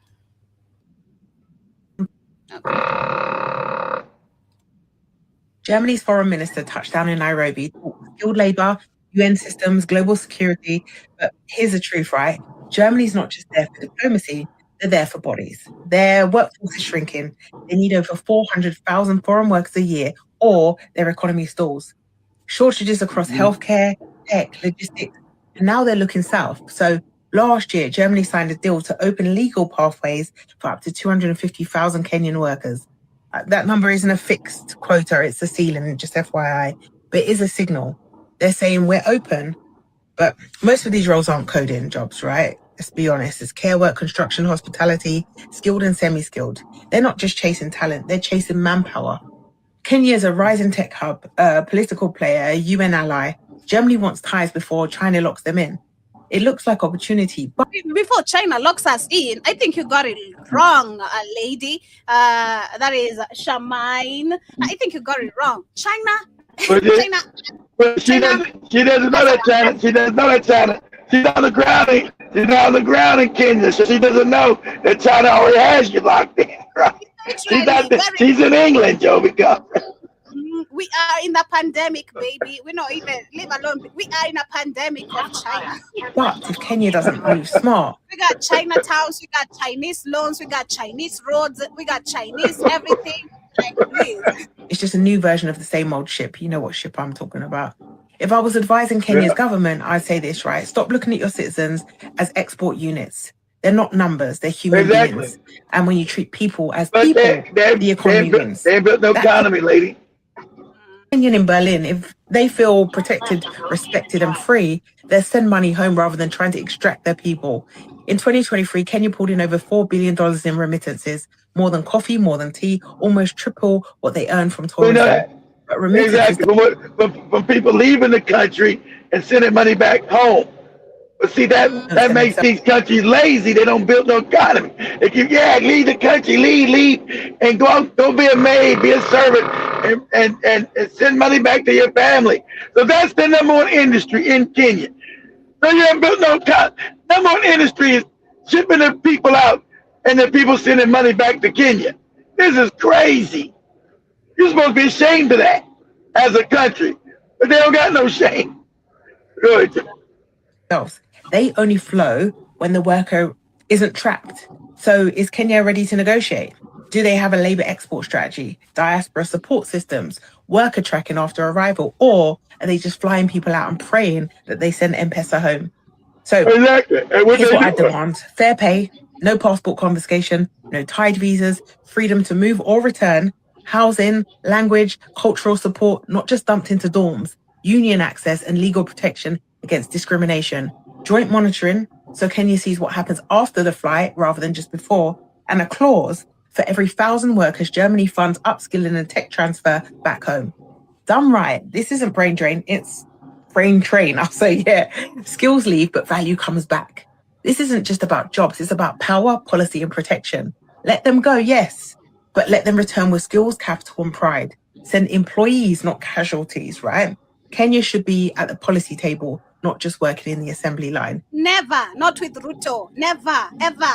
Okay. Germany's foreign minister touched down in Nairobi, skilled labor, UN systems, global security. But here's the truth, right? Germany's not just there for diplomacy, they're there for bodies. Their workforce is shrinking. They need over 400,000 foreign workers a year, or their economy stalls. Shortages across healthcare, tech, logistics, and now they're looking south. So last year, Germany signed a deal to open legal pathways for up to 250,000 Kenyan workers. That number isn't a fixed quota, it's a ceiling, just FYI, but it is a signal. They're saying we're open, but most of these roles aren't coding jobs, right? Let's be honest. It's care work, construction, hospitality, skilled and semi-skilled. They're not just chasing talent, they're chasing manpower. Kenya is a rising tech hub, a political player, a UN ally. Germany wants ties before China locks them in. It looks like opportunity, but before China locks us in, I think you got it wrong, lady. That is Charmaine. I think you got it wrong. China. But she doesn't know that China. She doesn't know that China. She's on the ground. She's on the ground in Kenya, so she doesn't know that China already has you locked in. Right? She's in England, Joe. We are in the pandemic, baby. We not even leave alone. We are in a pandemic of China. But if Kenya doesn't move smart, we got Chinatowns, we got Chinese loans, we got Chinese roads, we got Chinese everything. It's just a new version of the same old ship. You know what ship I'm talking about. If I was advising Kenya's government, I'd say this, right? Stop looking at your citizens as export units. They're not numbers, they're human beings. And when you treat people as people, the economy wins. They ain't built no economy, lady. Kenyan in Berlin, if they feel protected, respected and free, they'll send money home rather than trying to extract their people. In 2023, Kenya pulled in over $4 billion in remittances, more than coffee, more than tea, almost triple what they earn from tourism. Exactly, from people leaving the country and sending money back home. But see, that makes these countries lazy. They don't build no economy. If you leave the country, leave, and go be a maid, be a servant, and send money back to your family. So that's the number one industry in Kenya. So you haven't built no number one industry is shipping the people out, and the people sending money back to Kenya. This is crazy. You're supposed to be ashamed of that as a country, but they don't got no shame. Good. They only flow when the worker isn't trapped. So is Kenya ready to negotiate? Do they have a labour export strategy, diaspora support systems, worker tracking after arrival, or are they just flying people out and praying that they send M-Pesa home? So here's what I demand. Fair pay, no passport confiscation, no tied visas, freedom to move or return, housing, language, cultural support, not just dumped into dorms, union access and legal protection against discrimination, joint monitoring, so Kenya sees what happens after the flight rather than just before, and a clause for every 1,000 workers Germany funds upskilling and tech transfer back home. Done right. This isn't brain drain, it's brain train. I'll say, skills leave, but value comes back. This isn't just about jobs, it's about power, policy, and protection. Let them go, yes, but let them return with skills, capital, and pride. Send employees, not casualties, right? Kenya should be at the policy table, not just working in the assembly line. Never, not with Ruto. Never, ever.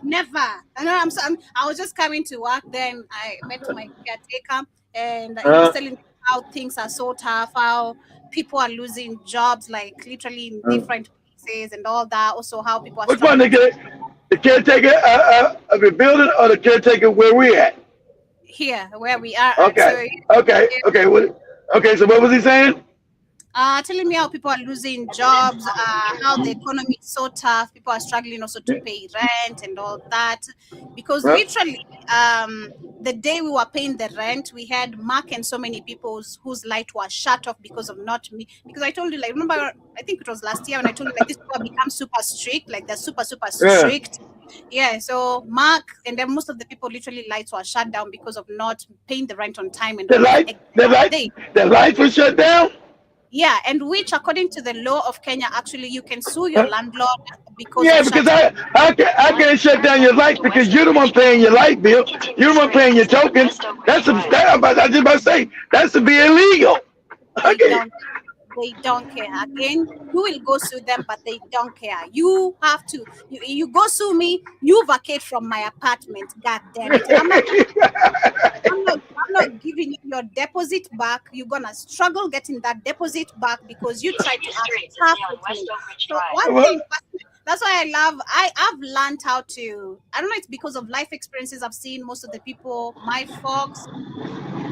Never. I was just coming to work then. I met my caretaker and he was telling me how things are so tough, how people are losing jobs, like literally in different places and all that. Also, how people are. Which one, the caretaker of the building or the caretaker where we at? Here, where we are. Okay. So, Okay. So what was he saying? Telling me how people are losing jobs, how the economy is so tough. People are struggling also to pay rent and all that. Because literally, the day we were paying the rent, we had Mark and so many people whose light was shut off because of not me. Because I told you, like, remember, I think it was last year when I told you, like, this people become super strict, like they're super strict. Yeah, so Mark and then most of the people literally lights were shut down because of not paying the rent on time. And the lights were shut down? Yeah, and which according to the law of Kenya, actually you can sue your landlord because because I can't shut down your lights because you're the one paying your light bill. You're the one paying your tokens. I was just about to say that's to be illegal. They don't care. Again, you will go sue them, but they don't care. You have to. You go sue me. You vacate from my apartment. God damn it! I'm not giving you your deposit back. You're gonna struggle getting that deposit back because you tried to act tough with me. So one thing. That's why I've learned how to. I don't know. It's because of life experiences I've seen. Most of the people, my folks,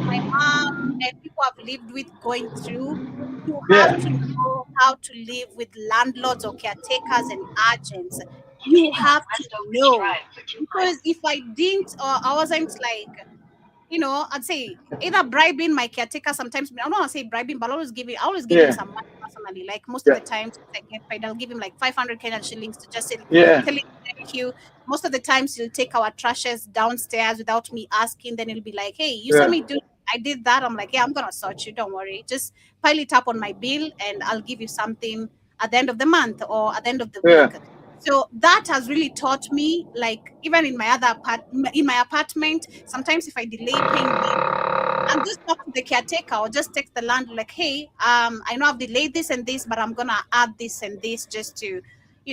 my mom, and people I've lived with going through. You have to know how to live with landlords or caretakers and agents. You have to know. Because if I didn't, or I wasn't like, I'd say either bribing my caretaker sometimes. I don't want to say bribing, but I always give him some money personally. Like most of the times I get paid, I'll give him like 500 Kenyan shillings to just say, tell him thank you. Most of the times he'll take our trashes downstairs without me asking. Then he'll be like, hey, you saw me do. I did that. I'm like, yeah, I'm gonna sort you. Don't worry. Just pile it up on my bill, and I'll give you something at the end of the month or at the end of the week. So that has really taught me, like, even in my apartment, sometimes if I delay paying bill, I'm just talk to the caretaker or just text the landlord like, hey, I know I've delayed this and this, but I'm gonna add this and this just to,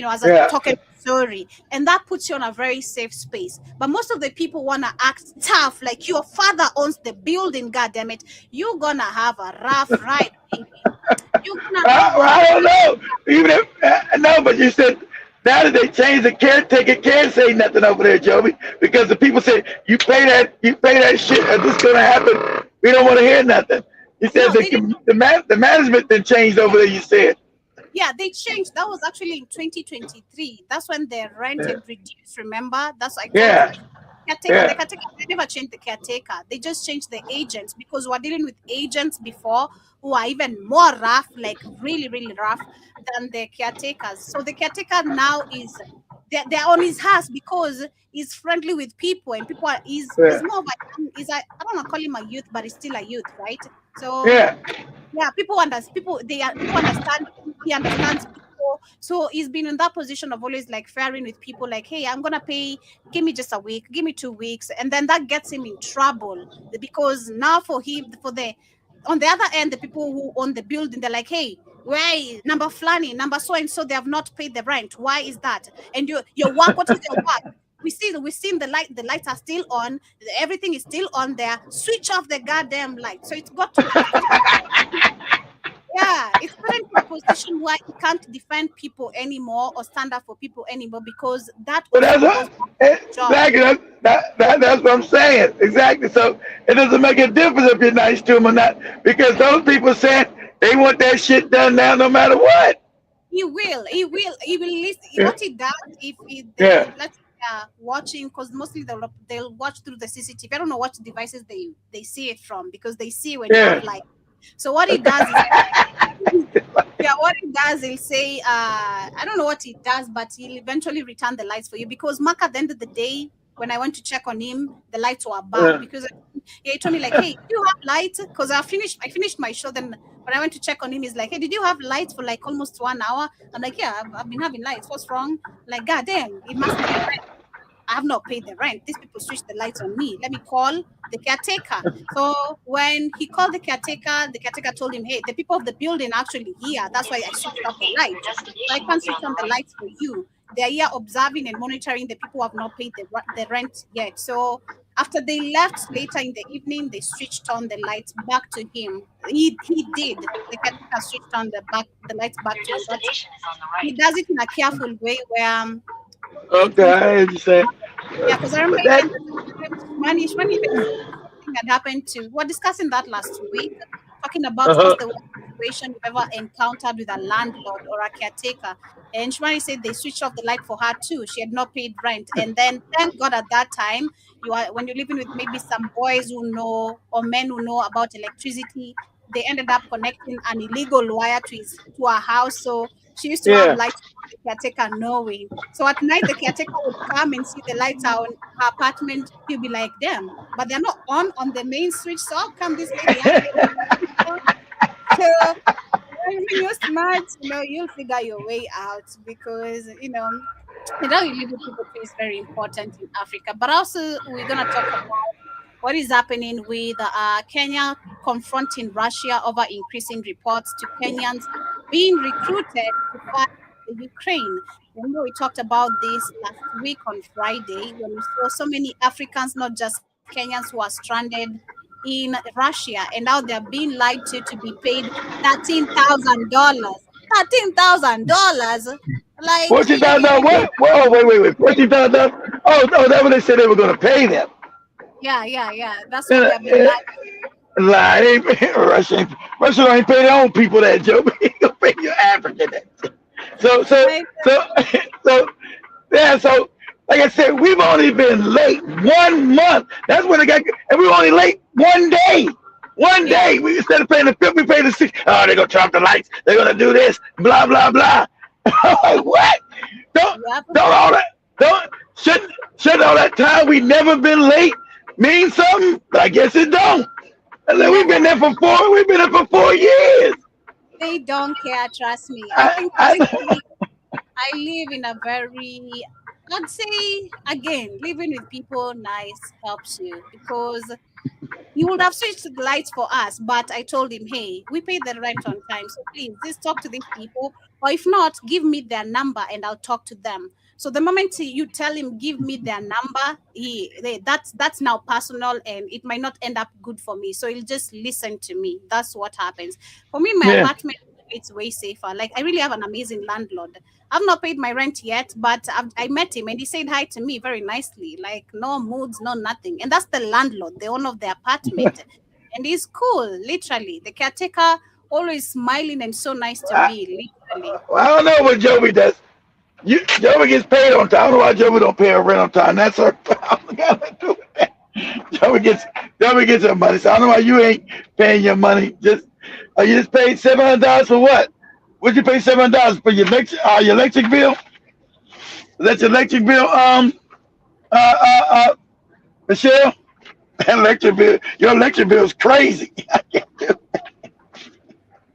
as a token story. And that puts you on a very safe space. But most of the people wanna act tough, like your father owns the building, god damn it. You're gonna have a rough ride, baby. I don't know. Even if no, but you said now that they changed, the caretaker can't say nothing over there, Joby, because the people say you pay that shit, and this is gonna happen. We don't want to hear nothing. You said the management then changed over there. You said. Yeah, they changed. That was actually in 2023. That's when the rent had reduced. Remember? That's like the caretaker. They never changed the caretaker. They just changed the agents because we're dealing with agents before who are even more rough, like really, really rough than the caretakers. So the caretaker now is they're on his house because he's friendly with people and people he's more of I don't want to call him a youth, but he's still a youth, right? So Yeah, people understand. People understand. He understands people, so he's been in that position of always like faring with people. Like, hey, I'm gonna pay. Give me just a week. Give me 2 weeks, and then that gets him in trouble because now for him, on the other end, the people who own the building, they're like, hey, why number flani, number so and so, they have not paid the rent. Why is that? And your work, what is your work? We've seen the lights are still on, everything is still on there. Switch off the goddamn light. So it's got to it's gotten to a position where he can't defend people anymore or stand up for people anymore because that But also goes back to the job. exactly that's what I'm saying. Exactly. So it doesn't make a difference if you're nice to them or not, because those people saying they want that shit done now, no matter what. He will listen. Yeah. What he does if Yeah. let's watching, because mostly they'll watch through the CCTV. I don't know what devices they see it from, because they see when you Yeah. have like. So what he does is what he does, he'll say, I don't know what he does, but he'll eventually return the lights for you. Because Mark, at the end of the day, when I went to check on him, the lights were bad. Because he told me like, hey, do you have lights? Because I finished my show. Then when I went to check on him, he's like, hey, did you have lights for like almost 1 hour? I'm like, yeah, I've been having lights. What's wrong? Like, god damn, it must be the rent. I have not paid the rent. These people switched the lights on me. Let me call the caretaker. So when he called the caretaker told him, hey, the people of the building are actually here. That's why I switched off the lights. So I can't switch on the lights for you. They're here observing and monitoring the people who have not paid the rent yet. So after they left later in the evening, they switched on the lights back to him. He did. The caretaker switched on the lights back to him. But he does it in a careful way where Okay, I understand. yeah, because I remember Shmani thing that happened to. We were discussing that last week, talking about what's the worst situation you've ever encountered with a landlord or a caretaker. And Shmani said they switched off the light for her too. She had not paid rent, and then thank God at that time, when you're living with maybe some boys who know or men who know about electricity, they ended up connecting an illegal wire to her house. So she used to have lights on, the caretaker knowing. So at night, the caretaker would come and see the lights are on her apartment. He'll be like, damn, but they're not on the main switch. So how come this lady has so when you're smart, you'll figure your way out, because how you live with people is very important in Africa. But also we're gonna talk about what is happening with Kenya confronting Russia over increasing reports to Kenyans being recruited to fight the Ukraine. Remember, we talked about this last week on Friday when we saw so many Africans, not just Kenyans, who are stranded in Russia, and now they're being lied to be paid $13,000. $13,000. Like $14,000 what? Whoa, wait. $14,000? Oh, that's what they said they were going to pay them. Yeah. That's what they've been like. Russia ain't pay their own people that, Joe. He gonna pay your African that. So like I said, we've only been late 1 month. That's when it got, and we were only late 1 day. 1 day. We instead of paying the 5th, we paid the 6th. Oh, they're gonna turn off the lights. They're gonna do this. Blah blah blah. Like, what? Shouldn't all that time we never been late mean something? I guess it don't. And then we've been there for 4 years. They don't care, trust me. I live in a very, I'd say, again, living with people nice helps you, because you would have switched the lights for us, but I told him, hey, we pay the rent on time, so please just talk to these people, or if not, give me their number and I'll talk to them. So the moment you tell him, give me their number, that's now personal, and it might not end up good for me. So he'll just listen to me. That's what happens. For me, my apartment, it's way safer. Like, I really have an amazing landlord. I've not paid my rent yet, but I met him and he said hi to me very nicely. Like, no moods, no nothing. And that's the landlord, the owner of the apartment. And he's cool, literally. The caretaker always smiling and so nice to me, literally. I don't know what Joey does. Joey gets paid on time. I don't know why Joey don't pay her rent on time. That's her problem. Joey gets her money. So I don't know why you ain't paying your money. You just paid $700 for what? What'd you pay $700 for your electric bill? That's your electric bill, Michelle? Your electric bill is crazy.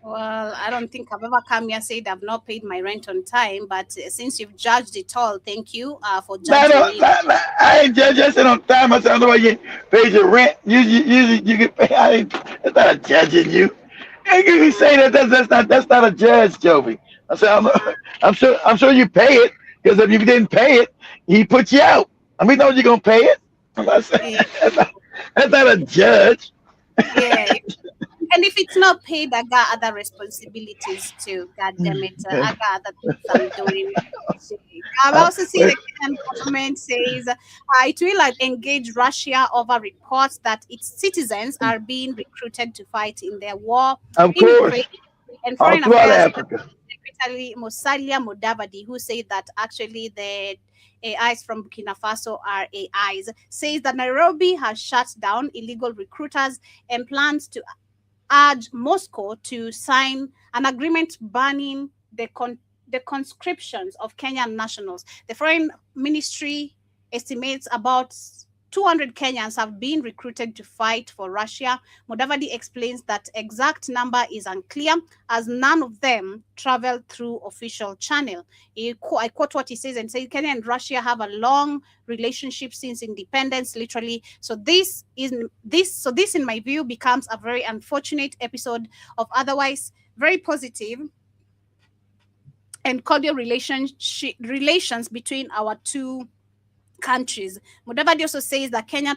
Well, I don't think I've ever come here said I've not paid my rent on time, but since you've judged it all, thank you for judging me. I ain't judging on time. I said otherwise you pay your rent. Usually you get paid. That's not judging you. You say that's not a judge, Joby. I said I'm sure you pay it because if you didn't pay it, he put you out. I mean, know you're gonna pay it. I'm not saying that's not a judge. Yeah. And if it's not paid, I got other responsibilities too. God damn it. I got other things I'm doing. I've also seen the Kenyan government says it will engage Russia over reports that its citizens are being recruited to fight in their war Of in course, Ukraine. And all Foreign throughout Affairs Africa. Secretary Musalia Mudavadi, who said that actually the AIs from Burkina Faso are AIs, says that Nairobi has shut down illegal recruiters and plans to urge Moscow to sign an agreement banning the conscriptions of Kenyan nationals. The foreign ministry estimates about 200 Kenyans have been recruited to fight for Russia. Mudavadi explains that exact number is unclear as none of them travel through official channel. I quote what he says and say Kenya and Russia have a long relationship since independence, literally. So this in my view becomes a very unfortunate episode of otherwise very positive and cordial relations between our two countries. Mudavadi also says that Kenya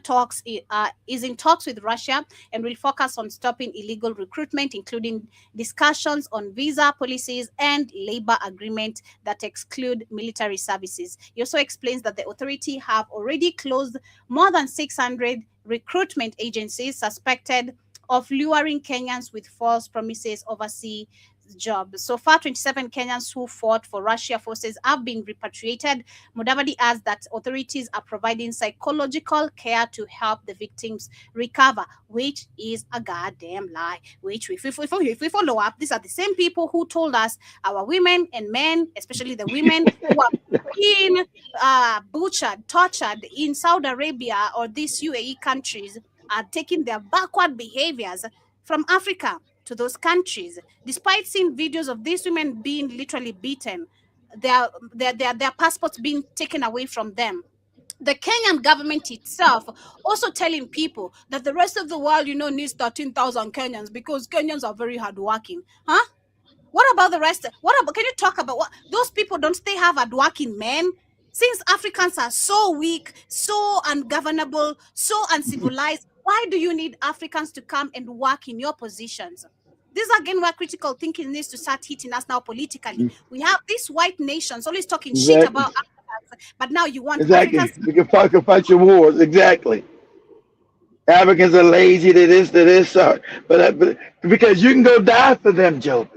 is in talks with Russia and will focus on stopping illegal recruitment, including discussions on visa policies and labor agreements that exclude military services. He also explains that the authority have already closed more than 600 recruitment agencies suspected of luring Kenyans with false promises overseas jobs. So far, 27 Kenyans who fought for Russia forces have been repatriated. Mudavadi adds that authorities are providing psychological care to help the victims recover, which is a goddamn lie. Which, if we follow up, these are the same people who told us our women and men, especially the women who are being butchered, tortured in Saudi Arabia or these UAE countries, are taking their backward behaviors from Africa to those countries, despite seeing videos of these women being literally beaten, their passports being taken away from them. The Kenyan government itself also telling people that the rest of the world, needs 13,000 Kenyans because Kenyans are very hardworking. Huh? What about the rest? Can you talk about what those people don't they have hardworking men? Since Africans are so weak, so ungovernable, so uncivilized, why do you need Africans to come and work in your positions? This is again where critical thinking needs to start hitting us now politically. We have these white nations always talking shit about Africans, but now you want Africans. We can fight your wars. Exactly. Africans are lazy to this, but because you can go die for them, Joe.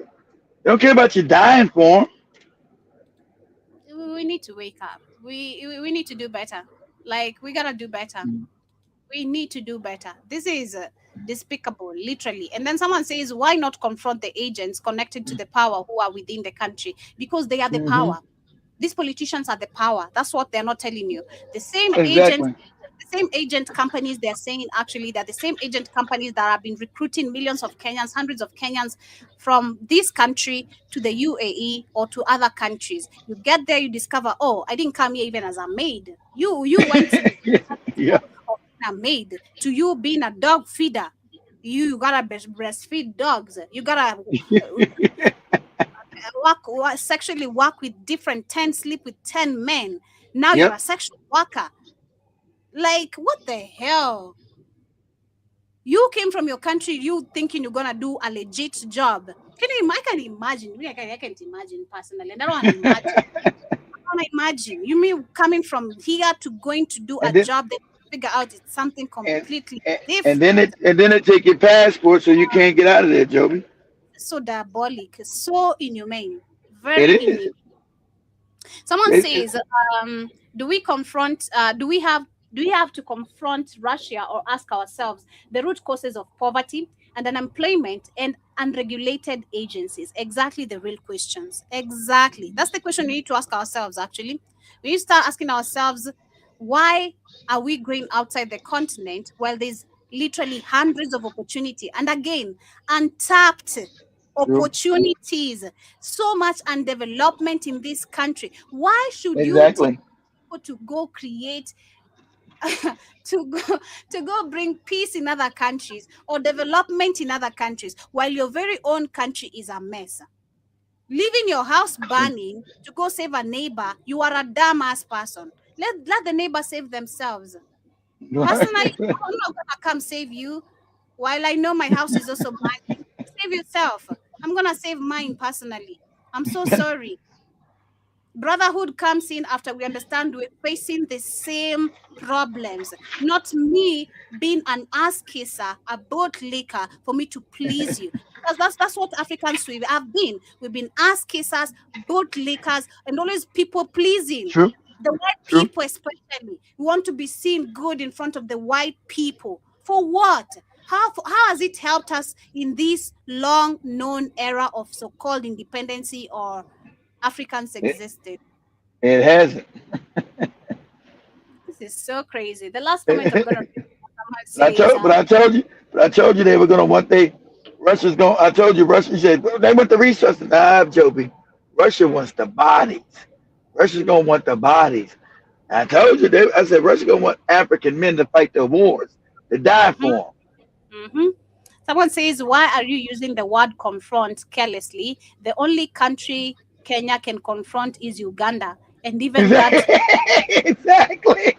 They don't care about you dying for them. We need to wake up. We need to do better. Like, we gotta do better. We need to do better. This is despicable, literally. And then someone says, why not confront the agents connected to the power who are within the country? Because they are the power. These politicians are the power. That's what they're not telling you. The same agent companies, they're saying actually that the same agent companies that have been recruiting millions of Kenyans, hundreds of Kenyans from this country to the UAE or to other countries. You get there, you discover, oh, I didn't come here even as a maid. You went yeah. a maid to you being a dog feeder. You gotta breastfeed dogs. You gotta sexually work with different 10, sleep with 10 men. Now you're a sexual worker. Like, what the hell? You came from your country, you thinking you're gonna do a legit job. I can imagine. I can't imagine personally. I don't want to imagine. You mean coming from here to going to do a job that you figure out it's something completely different. And then it take your passport so you can't get out of there, Joby. So diabolic, so inhumane, very inhumane. Someone says, do we have to confront Russia or ask ourselves the root causes of poverty and unemployment and unregulated agencies? Exactly the real questions. Exactly. That's the question we need to ask ourselves, actually. We need to start asking ourselves, why are we going outside the continent while there's literally hundreds of opportunity and again, untapped opportunities, so much undevelopment in this country. Why should you Exactly. tell people to go create to go bring peace in other countries or development in other countries while your very own country is a mess? Leaving your house burning to go save a neighbor, you are a dumbass person. Let the neighbor save themselves. Personally, I'm not gonna come save you while I know my house is also burning. Save yourself. I'm gonna save mine personally. I'm so sorry. Brotherhood comes in after we understand we're facing the same problems. Not me being an ass kisser, a boat licker for me to please you. Because that's what Africans we have been. We've been ass kissers, boat lickers, and always people pleasing. True. The white True. people especially. We want to be seen good in front of the white people. For what? How has it helped us in this long known era of so-called independency or Africans existed? It hasn't. This is so crazy. The last comment I'm gonna But say is I told you they were gonna one day. Russia's going. I told you Russia said they want the resources. Nah, Joby. Russia wants the bodies. Russia's gonna want the bodies. I told you. I said Russia's gonna want African men to fight the wars, to die for them. Someone says, why are you using the word confront carelessly? The only country Kenya can confront is Uganda. And even that... Exactly.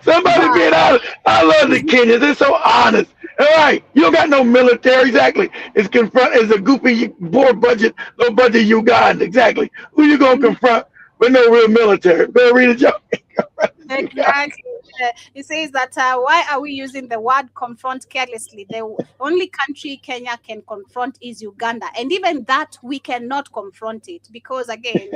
Somebody being honest. I love the Kenyans. They're so honest. All right, you don't got no military. Exactly. It's a goofy, poor budget, low budget Uganda. Exactly. Who you gonna confront with no real military? Go read a joke. Exactly. It says that why are we using the word confront carelessly? The only country Kenya can confront is Uganda. And even that, we cannot confront it because, again,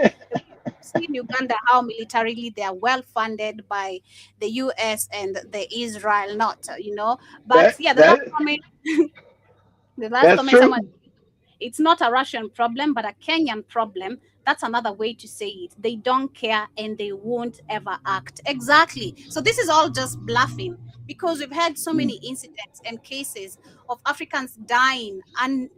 see in Uganda how militarily they are well funded by the US and the Israel, not, But the last comment, someone, it's not a Russian problem, but a Kenyan problem. That's another way to say it. They don't care and they won't ever act. Exactly. So this is all just bluffing because we've had so many incidents and cases of Africans dying under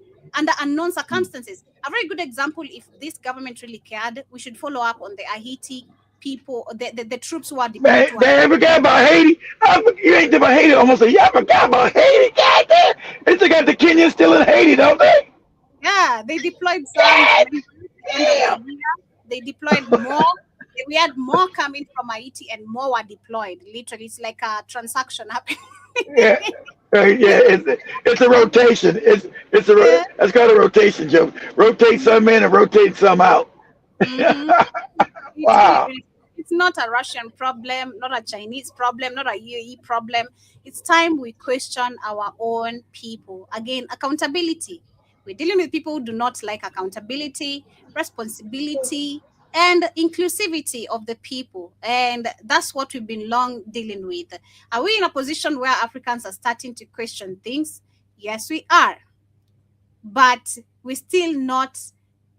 unknown circumstances. A very good example, if this government really cared, we should follow up on the Haiti people, the troops who are deployed. Man, they forgot about Haiti. You ain't about Haiti almost. I forgot about Haiti. Goddamn. They still got the Kenyans still in Haiti, don't they? Yeah, they deployed some. They deployed more. We had more coming from Haiti and more were deployed. Literally, it's like a transaction happening. Yeah, it's a rotation. That's called a rotation, Joe. Rotate some in and rotate some out. Wow. It's not a Russian problem, not a Chinese problem, not a UAE problem. It's time we question our own people. Again, accountability. We're dealing with people who do not like accountability, responsibility, and inclusivity of the people. And that's what we've been long dealing with. Are we in a position where Africans are starting to question things? Yes, we are. But we're still not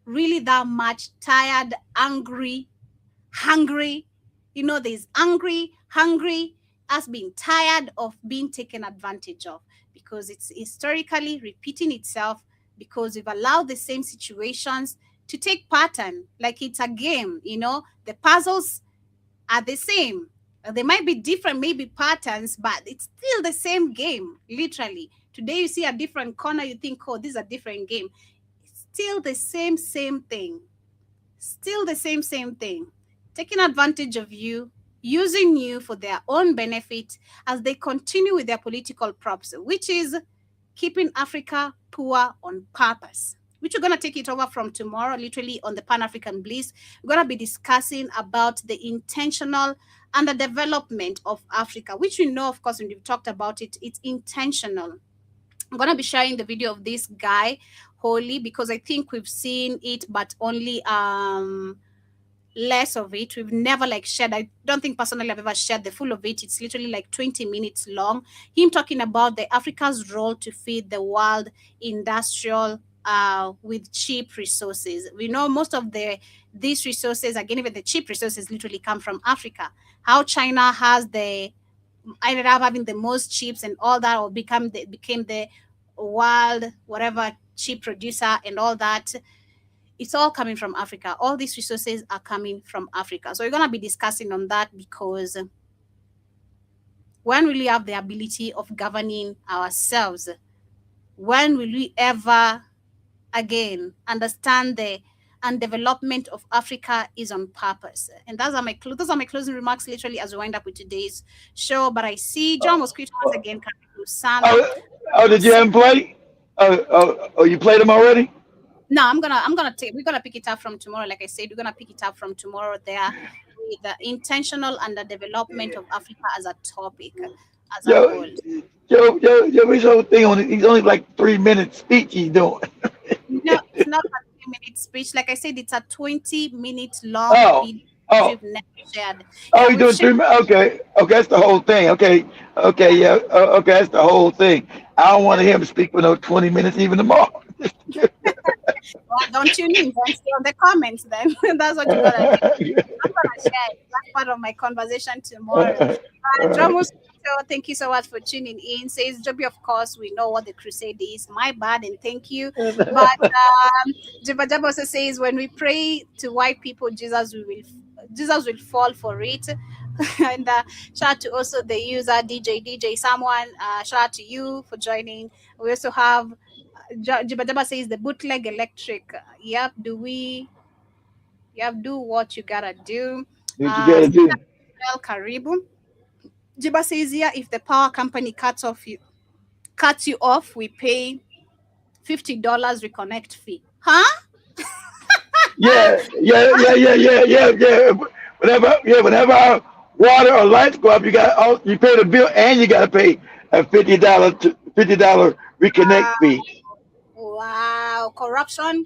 really that much tired, angry, hungry. There's angry, hungry, us being tired of being taken advantage of because it's historically repeating itself because we've allowed the same situations to take pattern like it's a game. The puzzles are the same. They might be different, maybe patterns, but it's still the same game, literally. Today you see a different corner, you think, oh, this is a different game. It's still the same thing. Still the same thing. Taking advantage of you, using you for their own benefit as they continue with their political props, which is keeping Africa poor on purpose, which we're going to take it over from tomorrow, literally on the Pan-African Bliss. We're going to be discussing about the intentional underdevelopment of Africa, which we know, of course, when we've talked about it, it's intentional. I'm going to be sharing the video of this guy, Holy, because I think we've seen it, but only less of it. We've never shared. I don't think personally I've ever shared the full of it. It's literally 20 minutes long. Him talking about the Africa's role to feed the world industrial with cheap resources. We know most of these resources, again, even the cheap resources literally come from Africa. How China ended up having the most chips and all that, or became the world, whatever, cheap producer and all that. It's all coming from Africa. All these resources are coming from Africa. So we're going to be discussing on that, because when will we have the ability of governing ourselves? When will we ever again understand and development of Africa is on purpose? And those are my closing remarks, literally, as we wind up with today's show. But I see John was greeting once again. Did you have him play? You played them already? No, we're gonna pick it up from tomorrow. Like I said, we're gonna pick it up from tomorrow there with the intentional and the development of Africa as a topic. As a whole. His whole thing on it, he's only like 3-minute speech he's doing. No, it's not a 3-minute speech. Like I said, it's a 20-minute long video we've never shared. He's doing 3 minutes. Okay, that's the whole thing. Okay, that's the whole thing. I don't want to hear him speak for no 20 minutes even tomorrow. Well, don't tune in. Don't stay on the comments then. That's what you gotta do. I'm gonna share that part of my conversation tomorrow. Thank you so much for tuning in. Says Joby, of course, we know what the crusade is. My bad, and thank you. But Jibba also says, when we pray to white people, Jesus will fall for it. And shout out to also the user DJ someone. Shout out to you for joining. We also have Jibba says the bootleg electric. Yep, do what you gotta do. Well, Karibu. Jiba says here, if the power company cuts you off, we pay $50 reconnect fee. Huh? Yeah. Whenever our water or lights go up, you pay the bill and you gotta pay a $50 reconnect fee. Wow, corruption,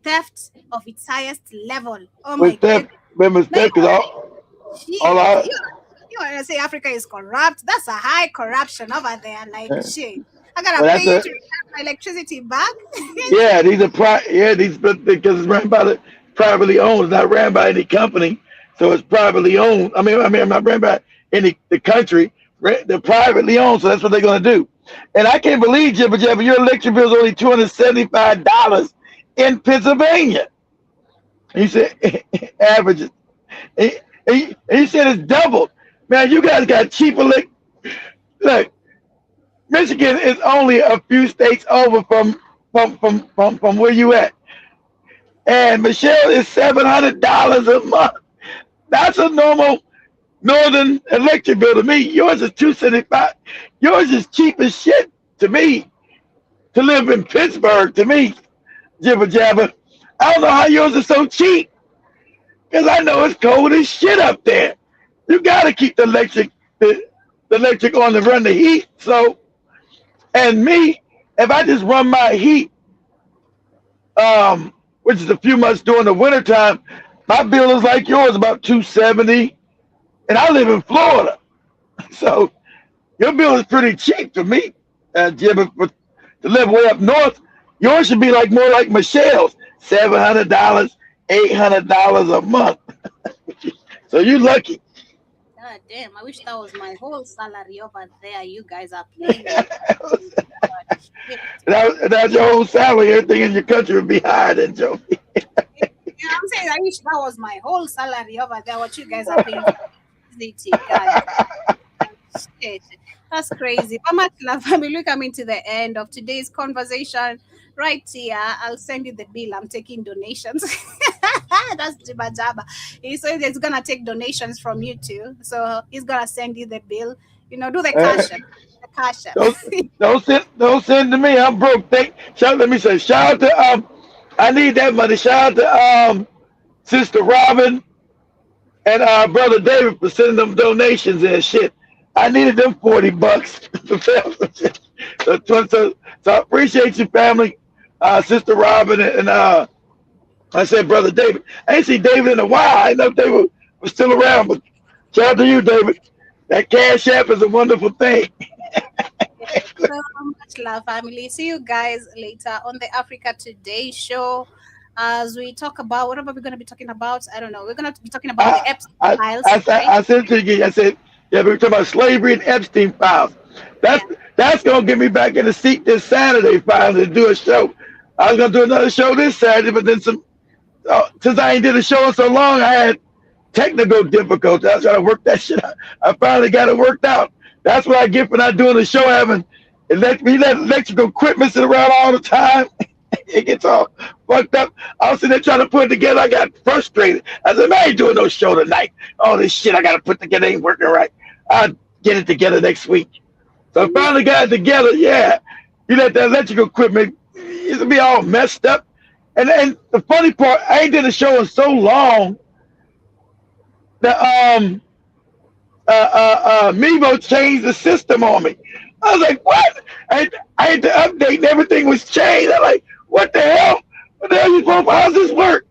theft of its highest level. Oh my God. Remember theft is all out. You want to say Africa is corrupt? That's a high corruption over there. Like, shit. I gotta pay you to return my electricity back. These are because it's ran by privately owned. It's not ran by any company, so it's privately owned. I mean, not ran by the country. They're privately owned, so that's what they're gonna do. And I can't believe, Jibba, your electric bill is only $275 in Pennsylvania. He said averages. And he said it's doubled. Man, you guys got cheap electric. Look, Michigan is only a few states over from where you at. And Michelle is $700 a month. That's a normal northern electric bill to me. Yours is $275. Yours is cheap as shit to me. To live in Pittsburgh, to me, Jibba Jabba. I don't know how yours is so cheap. Because I know it's cold as shit up there. You gotta keep the electric on to run the heat. So, and me, if I just run my heat, which is a few months during the wintertime, my bill is like yours, about $270. And I live in Florida. So your bill is pretty cheap to me, Jim. To live way up north, yours should be more like Michelle's, $700, $800 a month. So you're lucky. God damn, I wish that was my whole salary over there. You guys are playing. That's your whole salary. Everything in your country would be higher than Joey. I'm saying I wish that was my whole salary over there. What you guys are paying for. Shit. That's crazy. But much love, family. We're coming to the end of today's conversation. Right here, I'll send you the bill. I'm taking donations. That's Jibba Jabba. He said he's gonna take donations from you too. So he's gonna send you the bill. Do the cash app. Don't send to me. I'm broke. Let me say, shout out to I need that money. Shout out to Sister Robin and Brother David for sending them donations and shit. I needed them $40 to so I appreciate you, family. Sister Robin and I said Brother David. I ain't seen David in a while. I didn't know if they were still around, but shout out to you, David. That cash app is a wonderful thing. So much love, family. See you guys later on the Africa Today show. As we talk about whatever we're going to be talking about, I don't know. We're going to be talking about the Epstein files. I said to you, I said, we're talking about slavery and Epstein files. That's going to get me back in the seat this Saturday finally to do a show I was gonna do another show this Saturday, but then since I ain't did a show in so long, I had technical difficulties. I was trying to work that shit out. I finally got it worked out. That's what I get for not doing the show, having electrical equipment sit around all the time. It gets all fucked up. I was sitting there trying to put it together. I got frustrated. I said, man, I ain't doing no show tonight. All this shit I got to put together ain't working right. I'll get it together next week. So I finally got it together. Yeah. You let the electrical equipment, it'll be all messed up. And the funny part, I ain't did a show in so long that Mevo changed the system on me. I was like, what? I had to update and everything was changed. I'm like, what the hell? What the hell you supposed to, how's this work?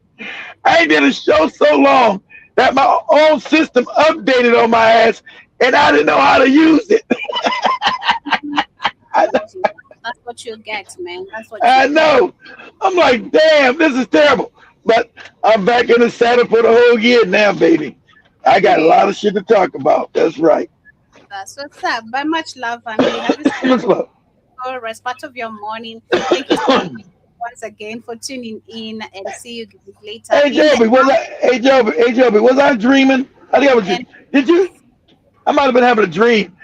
I ain't did a show so long that my own system updated on my ass and I didn't know how to use it. That's what you get, man. That's what I know. I'm like, damn, this is terrible. But I'm back in the saddle for the whole year now, baby. I got a lot of shit to talk about. That's right. That's what's up. But much love, and we have this rest part of your morning. Thank you so much once again for tuning in, and see you guys later. Hey Joby, was I dreaming? I think I was dreaming. Did you? I might have been having a dream.